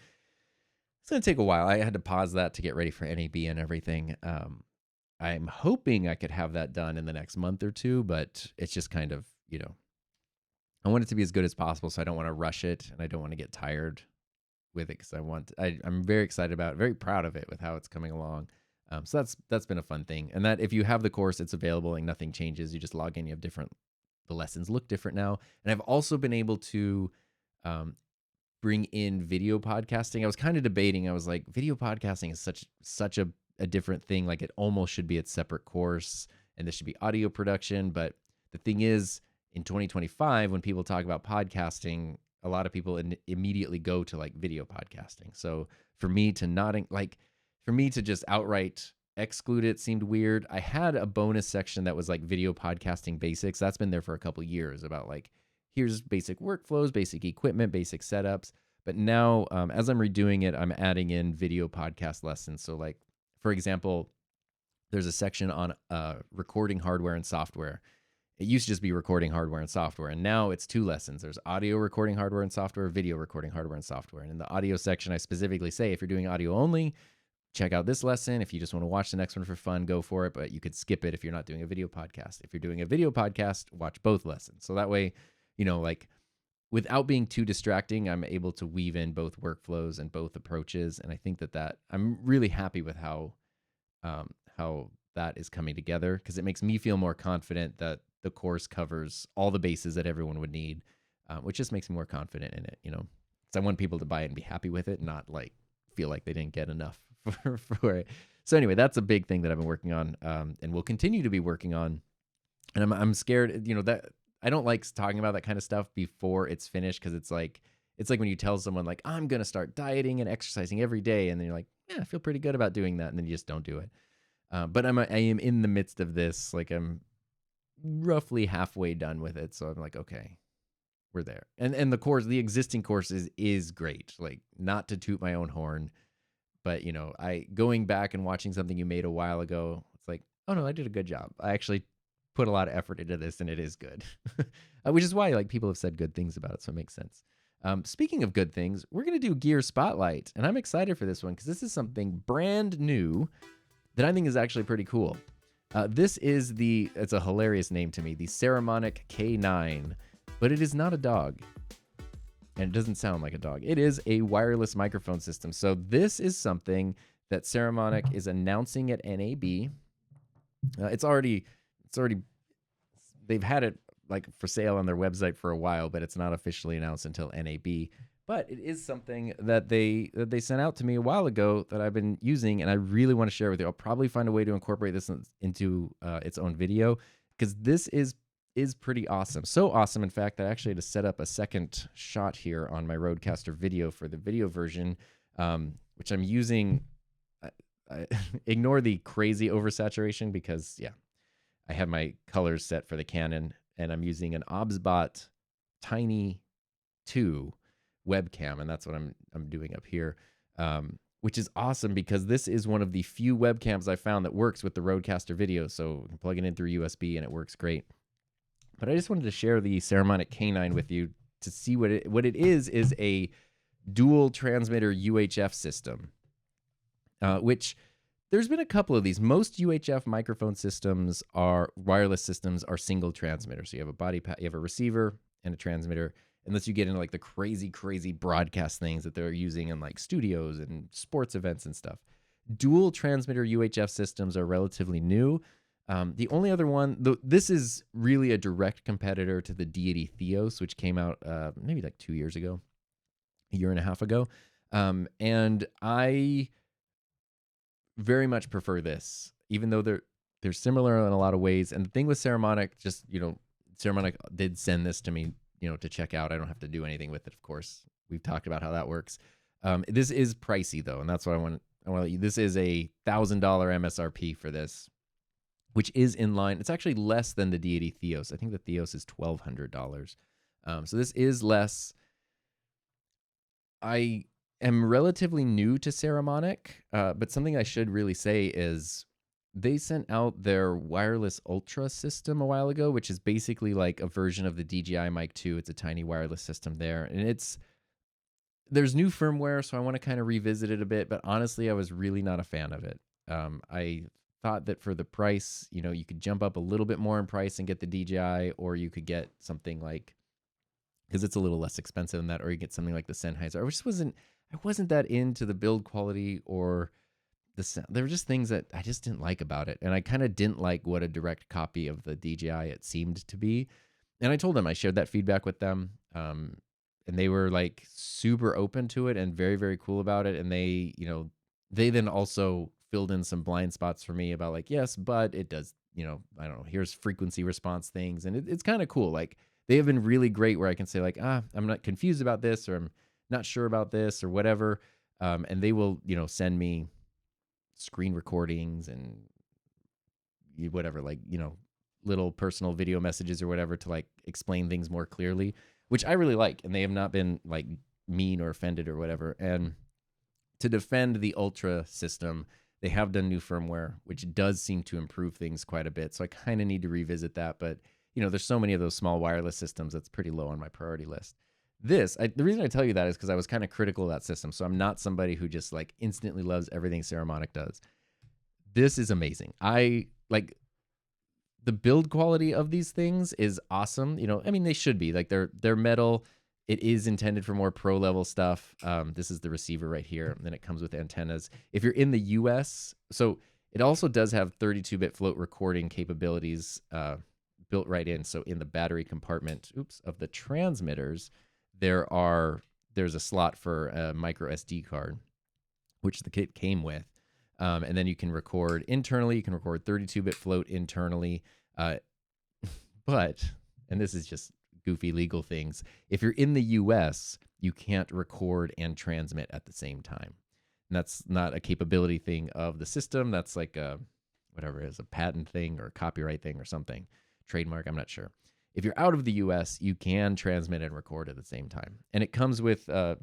Speaker 1: it's going to take a while. I had to pause that to get ready for NAB and everything. I'm hoping I could have that done in the next month or 2, but it's just kind of, I want it to be as good as possible. So I don't want to rush it and I don't want to get tired with it, because I'm very excited about it, very proud of it with how it's coming along. So that's been a fun thing. And that if you have the course, it's available and nothing changes. You just log in, you have the lessons look different now. And I've also been able to bring in video podcasting. I was kind of debating. I was like, video podcasting is such a different thing. Like it almost should be its separate course, and this should be audio production. But the thing is, in 2025, when people talk about podcasting, a lot of people immediately go to like video podcasting. So for me to just outright exclude it seemed weird. I had a bonus section that was like video podcasting basics. That's been there for a couple of years, about like, here's basic workflows, basic equipment, basic setups. But now, as I'm redoing it, I'm adding in video podcast lessons. So, like, for example, there's a section on recording hardware and software. It used to just be recording hardware and software, and now it's 2 lessons. There's audio recording hardware and software, video recording hardware and software. And in the audio section, I specifically say, if you're doing audio only, check out this lesson. If you just want to watch the next one for fun, go for it. But you could skip it if you're not doing a video podcast. If you're doing a video podcast, watch both lessons. So that way, like, without being too distracting, I'm able to weave in both workflows and both approaches. And I think that I'm really happy with how that is coming together, because it makes me feel more confident that the course covers all the bases that everyone would need, which just makes me more confident in it, because I want people to buy it and be happy with it, not like feel like they didn't get enough for it. So anyway, that's a big thing that I've been working on, and will continue to be working on. And I'm scared, that I don't like talking about that kind of stuff before it's finished, because it's like when you tell someone like, I'm gonna start dieting and exercising every day, and then you're like, yeah, I feel pretty good about doing that, and then you just don't do it. But I am in the midst of this. Like, I'm roughly halfway done with it, so I'm like, okay, we're there. And the existing course is great. Like, not to toot my own horn, but I going back and watching something you made a while ago, it's like, oh no, I did a good job. I actually put a lot of effort into this, and it is good. Which is why, like, people have said good things about it, so it makes sense. Speaking of good things, we're gonna do Gear Spotlight, and I'm excited for this one because this is something brand new that I think is actually pretty cool. This is it's a hilarious name to me, the Saramonic K9, but it is not a dog, and it doesn't sound like a dog. It is a wireless microphone system. So this is something that Saramonic is announcing at NAB. It's already, they've had it like for sale on their website for a while, but it's not officially announced until NAB. But it is something that they sent out to me a while ago that I've been using, and I really want to share with you. I'll probably find a way to incorporate this into its own video, because this is pretty awesome. So awesome, in fact, that I actually had to set up a second shot here on my Rodecaster video for the video version, which I'm using. I ignore the crazy oversaturation, because yeah, I have my colors set for the Canon, and I'm using an OBSBot Tiny 2 webcam, and that's what I'm doing up here, which is awesome, because this is one of the few webcams I found that works with the Rodecaster video. So you can plug it in through USB and it works great. But I just wanted to share the Saramonic K9 with you to see what it is a dual transmitter UHF system, which there's been a couple of these. Most UHF microphone systems wireless systems are single transmitter. So you have a body you have a receiver and a transmitter, unless you get into like the crazy broadcast things that they're using in like studios and sports events and stuff. Dual transmitter UHF systems are relatively new. The only other one, this is really a direct competitor to the Deity Theos, which came out maybe like 2 years ago, a year and a half ago. And I very much prefer this, even though they're similar in a lot of ways. And the thing with Saramonic, just, Saramonic did send this to me, to check out. I don't have to do anything with it, of course. We've talked about how that works. This is pricey though, and that's what I want to let you. This is a $1,000 MSRP for this, which is in line. It's actually less than the Deity Theos. I think the Theos is $1,200. So this is less. I am relatively new to Saramonic, but something I should really say is they sent out their wireless Ultra system a while ago, which is basically like a version of the DJI Mic 2. It's a tiny wireless system there, and there's new firmware, so I want to kind of revisit it a bit, but honestly, I was really not a fan of it. I thought that for the price, you could jump up a little bit more in price and get the DJI, or you could get something like, because it's a little less expensive than that, or you get something like the Sennheiser. I wasn't that into the build quality or the sound. There were just things that I just didn't like about it, and I kind of didn't like what a direct copy of the DJI it seemed to be. And I told them, I shared that feedback with them, and they were like super open to it and very, very cool about it. And they then also filled in some blind spots for me about like, yes, but it does, I don't know, here's frequency response things, and it's kind of cool. Like, they have been really great where I can say like, I'm not confused about this, or I'm not sure about this, or whatever, and they will send me screen recordings and whatever, like, little personal video messages or whatever to like explain things more clearly, which I really like. And they have not been like mean or offended or whatever. And to defend the Ultra system, they have done new firmware, which does seem to improve things quite a bit. So I kind of need to revisit that. But, there's so many of those small wireless systems that's pretty low on my priority list. The reason I tell you that is because I was kind of critical of that system. So I'm not somebody who just like instantly loves everything Saramonic does. This is amazing. I like the build quality of these things is awesome. They should be like they're metal. It is intended for more pro level stuff. This is the receiver right here. And then it comes with antennas. If you're in the US, so it also does have 32-bit float recording capabilities built right in. So in the battery compartment, of the transmitters, there's a slot for a micro SD card, which the kit came with. And then you can record internally. You can record 32-bit float internally. But, and this is just goofy legal things, if you're in the US, you can't record and transmit at the same time. And that's not a capability thing of the system. That's like whatever it is, a patent thing or a copyright thing or something. Trademark, I'm not sure. If you're out of the US, you can transmit and record at the same time. And it comes with a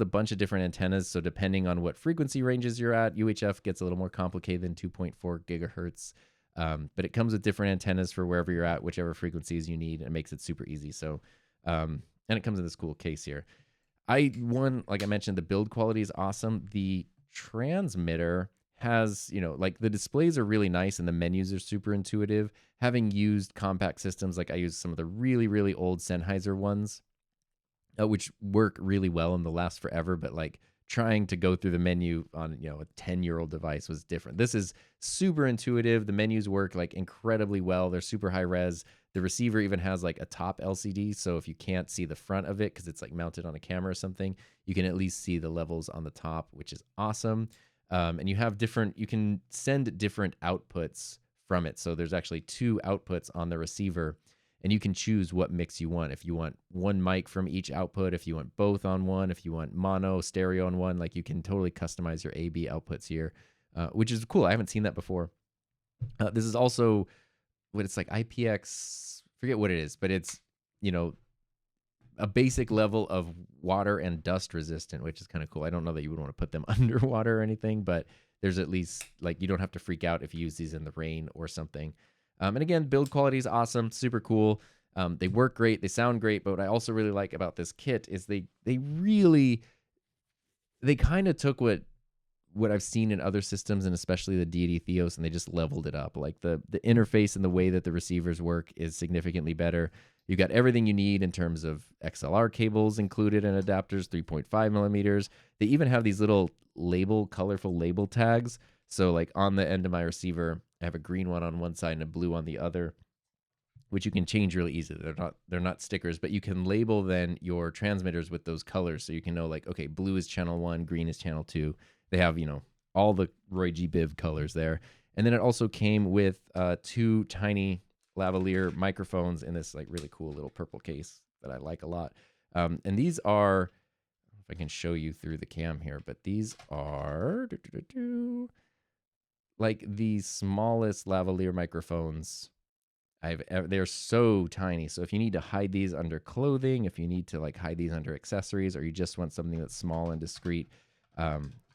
Speaker 1: bunch of different antennas. So depending on what frequency ranges you're at, UHF gets a little more complicated than 2.4 gigahertz. But it comes with different antennas for wherever you're at, whichever frequencies you need. It makes it super easy. So, and it comes in this cool case here. Like I mentioned, the build quality is awesome. The transmitter has, like the displays are really nice and the menus are super intuitive. Having used compact systems, like I use some of the really, really old Sennheiser ones, which work really well and they'll last forever, but like trying to go through the menu on a 10-year-old device was different. This is super intuitive. The menus work like incredibly well. They're super high res. The receiver even has like a top LCD, so if you can't see the front of it because it's like mounted on a camera or something, you can at least see the levels on the top, which is awesome. And you can send different outputs from it. So there's actually 2 outputs on the receiver, and you can choose what mix you want. If you want one mic from each output, if you want both on one, if you want mono, stereo on one, like you can totally customize your A/B outputs here, which is cool. I haven't seen that before. This is also what it's like IPX, forget what it is, but it's, a basic level of water and dust resistant, which is kind of cool. I don't know that you would want to put them underwater or anything, but there's at least like, you don't have to freak out if you use these in the rain or something. And again, build quality is awesome, super cool. They work great, they sound great, but what I also really like about this kit is they kind of took what I've seen in other systems, and especially the Deity Theos, and they just leveled it up. Like the interface and the way that the receivers work is significantly better. You got everything you need in terms of XLR cables included and adapters, 3.5 millimeters. They even have these little colorful label tags. So like on the end of my receiver, I have a green one on one side and a blue on the other, which you can change really easily. They're not stickers, but you can label then your transmitters with those colors. So you can know like, okay, blue is channel 1, green is channel 2. They have, all the Roy G. Biv colors there. And then it also came with 2 tiny lavalier microphones in this like really cool little purple case that I like a lot. And these are, if I can show you through the cam here, but these are like the smallest lavalier microphones they're so tiny. So if you need to hide these under clothing, if you need to like hide these under accessories, or you just want something that's small and discreet,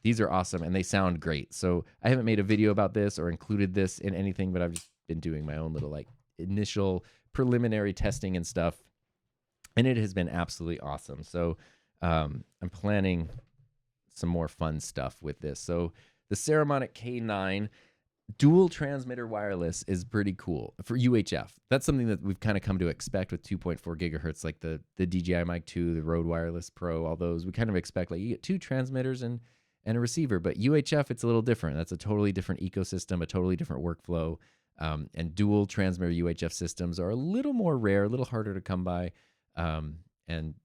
Speaker 1: these are awesome and they sound great. So I haven't made a video about this or included this in anything, but I've just been doing my own little like initial preliminary testing and stuff, and it has been absolutely awesome. So I'm planning some more fun stuff with this. So the Saramonic K9 dual transmitter wireless is pretty cool for UHF. That's something that we've kind of come to expect with 2.4 gigahertz, like the DJI Mic 2, the Rode Wireless Pro, all those. We kind of expect like you get 2 transmitters and a receiver, but UHF, it's a little different. That's a totally different ecosystem, a totally different workflow. And dual transmitter UHF systems are a little more rare, a little harder to come by. And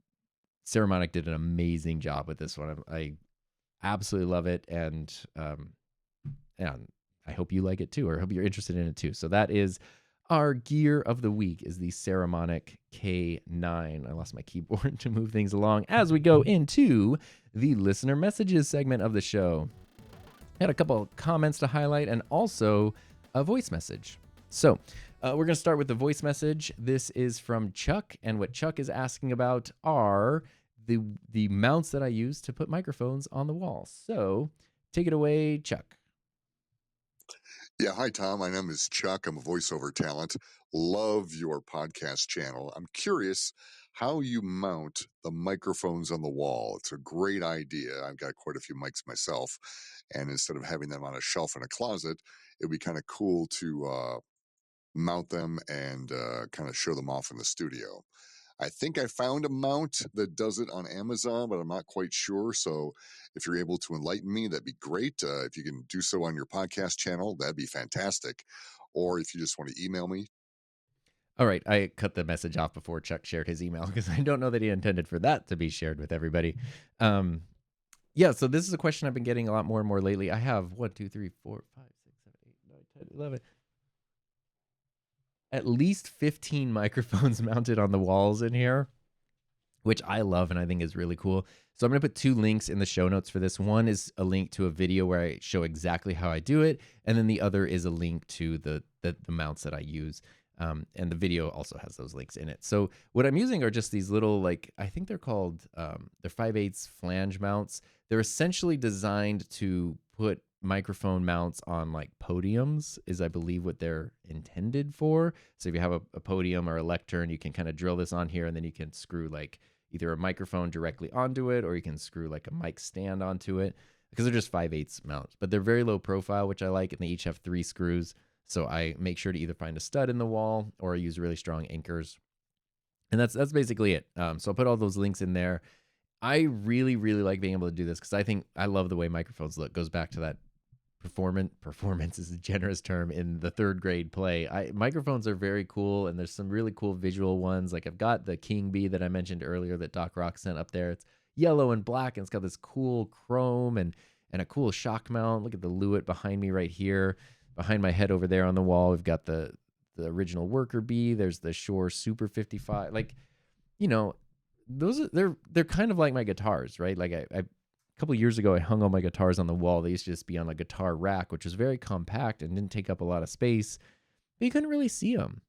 Speaker 1: Saramonic did an amazing job with this one. I absolutely love it. And I hope you like it too, or I hope you're interested in it too. So that is our gear of the week, is the Saramonic K9. I lost my keyboard to move things along as we go into the listener messages segment of the show. I had a couple of comments to highlight and also a voice message. So we're going to start with the voice message. This is from Chuck, and what Chuck is asking about are the mounts that I use to put microphones on the wall. So take it away, Chuck.
Speaker 2: Yeah, hi, Tom. My name is Chuck. I'm a voiceover talent. Love your podcast channel. I'm curious how you mount the microphones on the wall. It's a great idea. I've got quite a few mics myself, and instead of having them on a shelf in a closet, it would be kind of cool to mount them and kind of show them off in the studio. I think I found a mount that does it on Amazon, but I'm not quite sure. So if you're able to enlighten me, that'd be great. If you can do so on your podcast channel, that'd be fantastic. Or if you just want to email me.
Speaker 1: All right, I cut the message off before Chuck shared his email because I don't know that he intended for that to be shared with everybody. Yeah, so this is a question I've been getting a lot more and more lately. I have 1, 2, 3, 4, 5, 6, 7, 8, 9, 10, 11. At least 15 microphones mounted on the walls in here, which I love and I think is really cool. So I'm going to put 2 links in the show notes for this. One is a link to a video where I show exactly how I do it, and then the other is a link to the mounts that I use. And the video also has those links in it. So what I'm using are just these little, like, I think they're called, they're 5/8 flange mounts. They're essentially designed to put microphone mounts on like podiums, is I believe what they're intended for. So if you have a podium or a lectern, you can kind of drill this on here, and then you can screw like either a microphone directly onto it, or you can screw like a mic stand onto it, because they're just 5/8 mounts, but they're very low profile, which I like, and they each have 3 screws. So I make sure to either find a stud in the wall or I use really strong anchors. And that's basically it. So I'll put all those links in there. I really, really like being able to do this because I love the way microphones look. Goes back to that performance is a generous term in the 3rd grade play. Microphones are very cool, and there's some really cool visual ones. Like I've got the King Bee that I mentioned earlier that Doc Rock sent up there. It's yellow and black, and it's got this cool chrome and a cool shock mount. Look at the Lewitt behind me right here. Behind my head over there on the wall, we've got the original Worker Bee. There's the Shure Super 55. Like, you know, they're kind of like my guitars, right? Like a couple years ago, I hung all my guitars on the wall. They used to just be on a guitar rack, which was very compact and didn't take up a lot of space, but you couldn't really see them.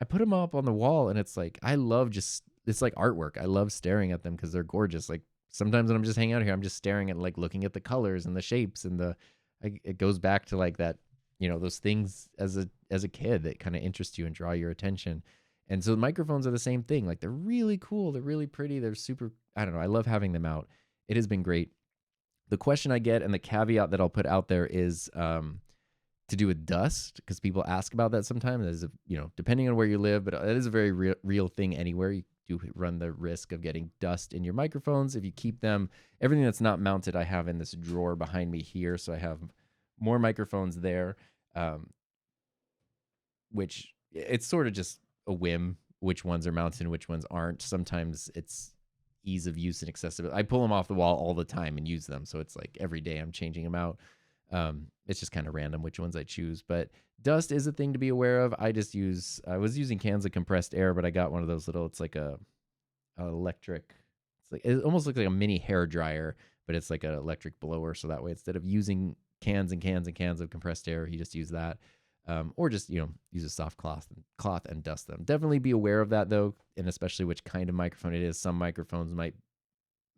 Speaker 1: I put them up on the wall, and it's like, it's like artwork. I love staring at them because they're gorgeous. Like sometimes when I'm just hanging out here, I'm just staring at, like, looking at the colors and the shapes, and it goes back to like that, those things as a kid that kind of interest you and draw your attention. And so the microphones are the same thing. Like they're really cool. They're really pretty. They're super, I don't know. I love having them out. It has been great. The question I get and the caveat that I'll put out there is to do with dust, because people ask about that sometimes, as depending on where you live, but it is a very real thing anywhere. You do run the risk of getting dust in your microphones if you keep them. Everything that's not mounted, I have in this drawer behind me here. So I have more microphones there, which it's sort of just a whim which ones are mounted and which ones aren't. Sometimes it's ease of use and accessibility. I pull them off the wall all the time and use them, so it's like every day I'm changing them out. It's just kind of random which ones I choose, but dust is a thing to be aware of. I was using cans of compressed air, but I got one of those little, it's like a electric, it almost looks like a mini hair dryer, but it's like an electric blower. So that way, instead of using cans and cans and cans of compressed air, you just use that. Or just, use a soft cloth and dust them. Definitely be aware of that though, and especially which kind of microphone it is. Some microphones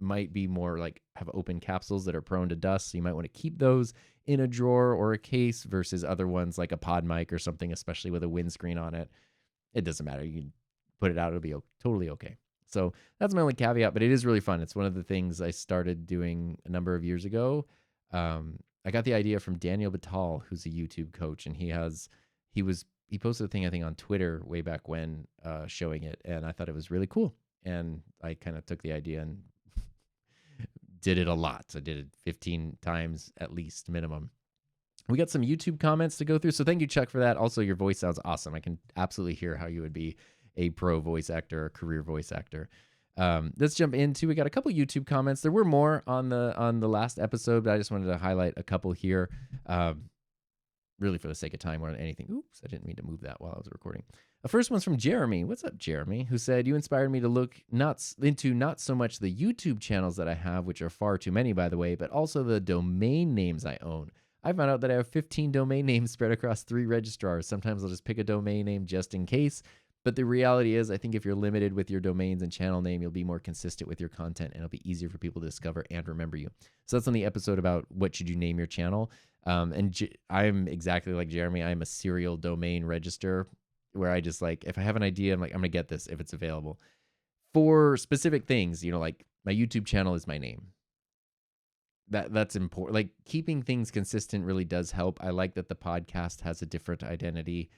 Speaker 1: might be more like have open capsules that are prone to dust, so you might want to keep those in a drawer or a case versus other ones like a pod mic or something, especially with a windscreen on it. It doesn't matter. You can put it out. It'll be totally okay. So that's my only caveat, but it is really fun. It's one of the things I started doing a number of years ago. I got the idea from Daniel Batal, who's a YouTube coach, and he posted a thing, I think, on Twitter way back when, showing it, and I thought it was really cool. And I kind of took the idea and did it a lot. I did it 15 times at least minimum. We got some YouTube comments to go through, so thank you, Chuck, for that. Also, your voice sounds awesome. I can absolutely hear how you would be a pro voice actor, a career voice actor. Let's jump into, we got a couple YouTube comments. There were more on the last episode, but I just wanted to highlight a couple here, really for the sake of time more than anything. Oops, I didn't mean to move that while I was recording. The first one's from Jeremy. What's up, Jeremy? Who said, you inspired me to look into not so much the YouTube channels that I have, which are far too many, by the way, but also the domain names I own. I found out that I have 15 domain names spread across 3 registrars. Sometimes I'll just pick a domain name just in case. But the reality is, I think if you're limited with your domains and channel name, you'll be more consistent with your content, and it'll be easier for people to discover and remember you. So that's on the episode about what should you name your channel. I'm exactly like Jeremy. I'm a serial domain register where I just like, if I have an idea, I'm like, I'm going to get this if it's available. For specific things, like my YouTube channel is my name. That's important. Like keeping things consistent really does help. I like that the podcast has a different identity.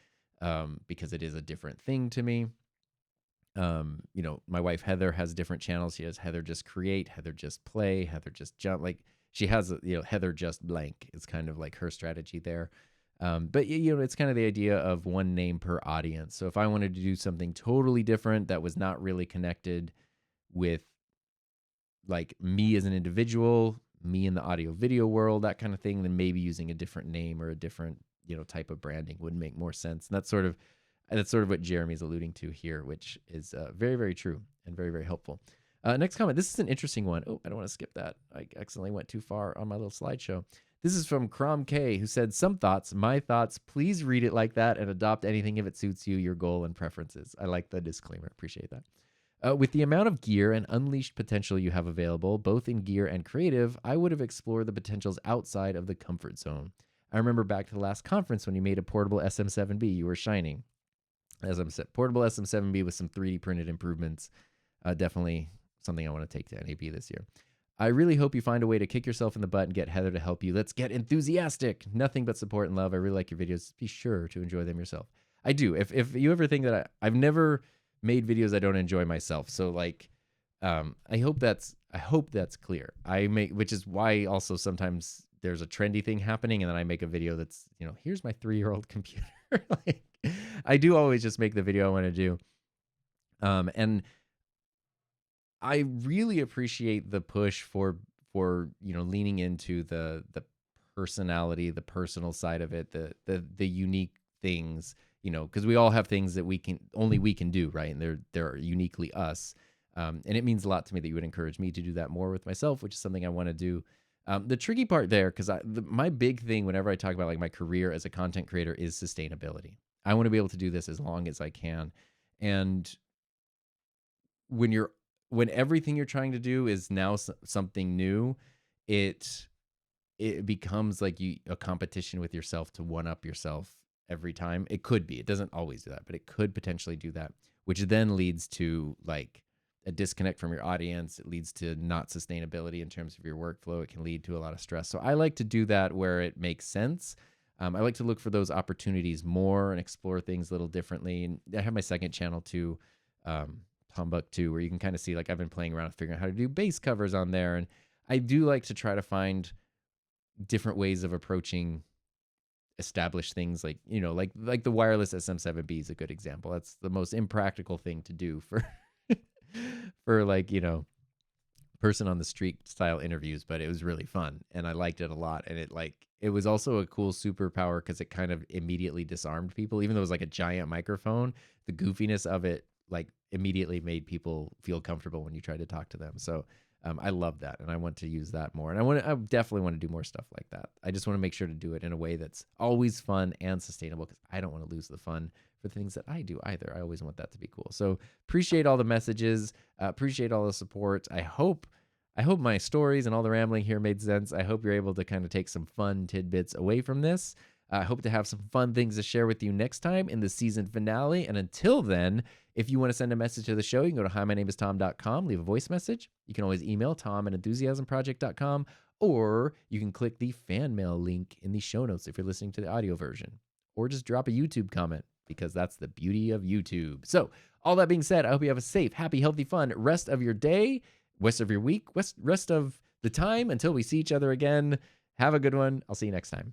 Speaker 1: Because it is a different thing to me. My wife Heather has different channels. She has Heather Just Create, Heather Just Play, Heather Just Jump. Like she has, Heather Just Blank. It's kind of like her strategy there. But it's kind of the idea of one name per audience. So if I wanted to do something totally different that was not really connected with like me as an individual, me in the audio video world, that kind of thing, then maybe using a different name or a different type of branding would make more sense. And that's sort of what Jeremy's alluding to here, which is very, very true and very, very helpful. Next comment. This is an interesting one. Oh, I don't want to skip that. I accidentally went too far on my little slideshow. This is from Crom K, who said, "Some thoughts, my thoughts. Please read it like that and adopt anything if it suits you, your goal, and preferences." I like the disclaimer. Appreciate that. With the amount of gear and unleashed potential you have available, both in gear and creative, I would have explored the potentials outside of the comfort zone. I remember back to the last conference when you made a portable SM7B, you were shining. As I said, portable SM7B with some 3D printed improvements. Definitely something I want to take to NAB this year. I really hope you find a way to kick yourself in the butt and get Heather to help you. Let's get enthusiastic. Nothing but support and love. I really like your videos. Be sure to enjoy them yourself. I do. If you ever think that I've never made videos I don't enjoy myself. So like, I hope that's clear. Which is why also sometimes there's a trendy thing happening and then I make a video that's, here's my 3-year-old computer. Like, I do always just make the video I want to do. And I really appreciate the push for leaning into the personality, the personal side of it, the unique things, because we all have things that we can do, right? And they're uniquely us. And it means a lot to me that you would encourage me to do that more with myself, which is something I want to do. The tricky part there, because my big thing whenever I talk about like my career as a content creator is sustainability. I want to be able to do this as long as I can. And when everything you're trying to do is now something new, it becomes like a competition with yourself to one up yourself every time. It could be. It doesn't always do that, but it could potentially do that, which then leads to like a disconnect from your audience. It leads to not sustainability in terms of your workflow. It can lead to a lot of stress. So I like to do that where it makes sense. I like to look for those opportunities more and explore things a little differently. And I have my second channel too, Tombuck 2, where you can kind of see like I've been playing around with figuring out how to do bass covers on there. And I do like to try to find different ways of approaching established things like, like the wireless SM7B is a good example. That's the most impractical thing to do for for like, person on the street style interviews, but it was really fun and I liked it a lot. And it was also a cool superpower because it kind of immediately disarmed people, even though it was like a giant microphone. The goofiness of it like immediately made people feel comfortable when you tried to talk to them. So I love that, and I want to use that more. And I definitely want to do more stuff like that. I just want to make sure to do it in a way that's always fun and sustainable, because I don't want to lose the fun for the things that I do either. I always want that to be cool. So appreciate all the messages, appreciate all the support. I hope my stories and all the rambling here made sense. I hope you're able to kind of take some fun tidbits away from this. I hope to have some fun things to share with you next time in the season finale. And until then, if you want to send a message to the show, you can go to hi-my-name-is-tom.com, leave a voice message. You can always email tom@enthusiasmproject.com, or you can click the fan mail link in the show notes if you're listening to the audio version, or just drop a YouTube comment, because that's the beauty of YouTube. So all that being said, I hope you have a safe, happy, healthy, fun rest of your day, rest of your week, rest of the time until we see each other again. Have a good one. I'll see you next time.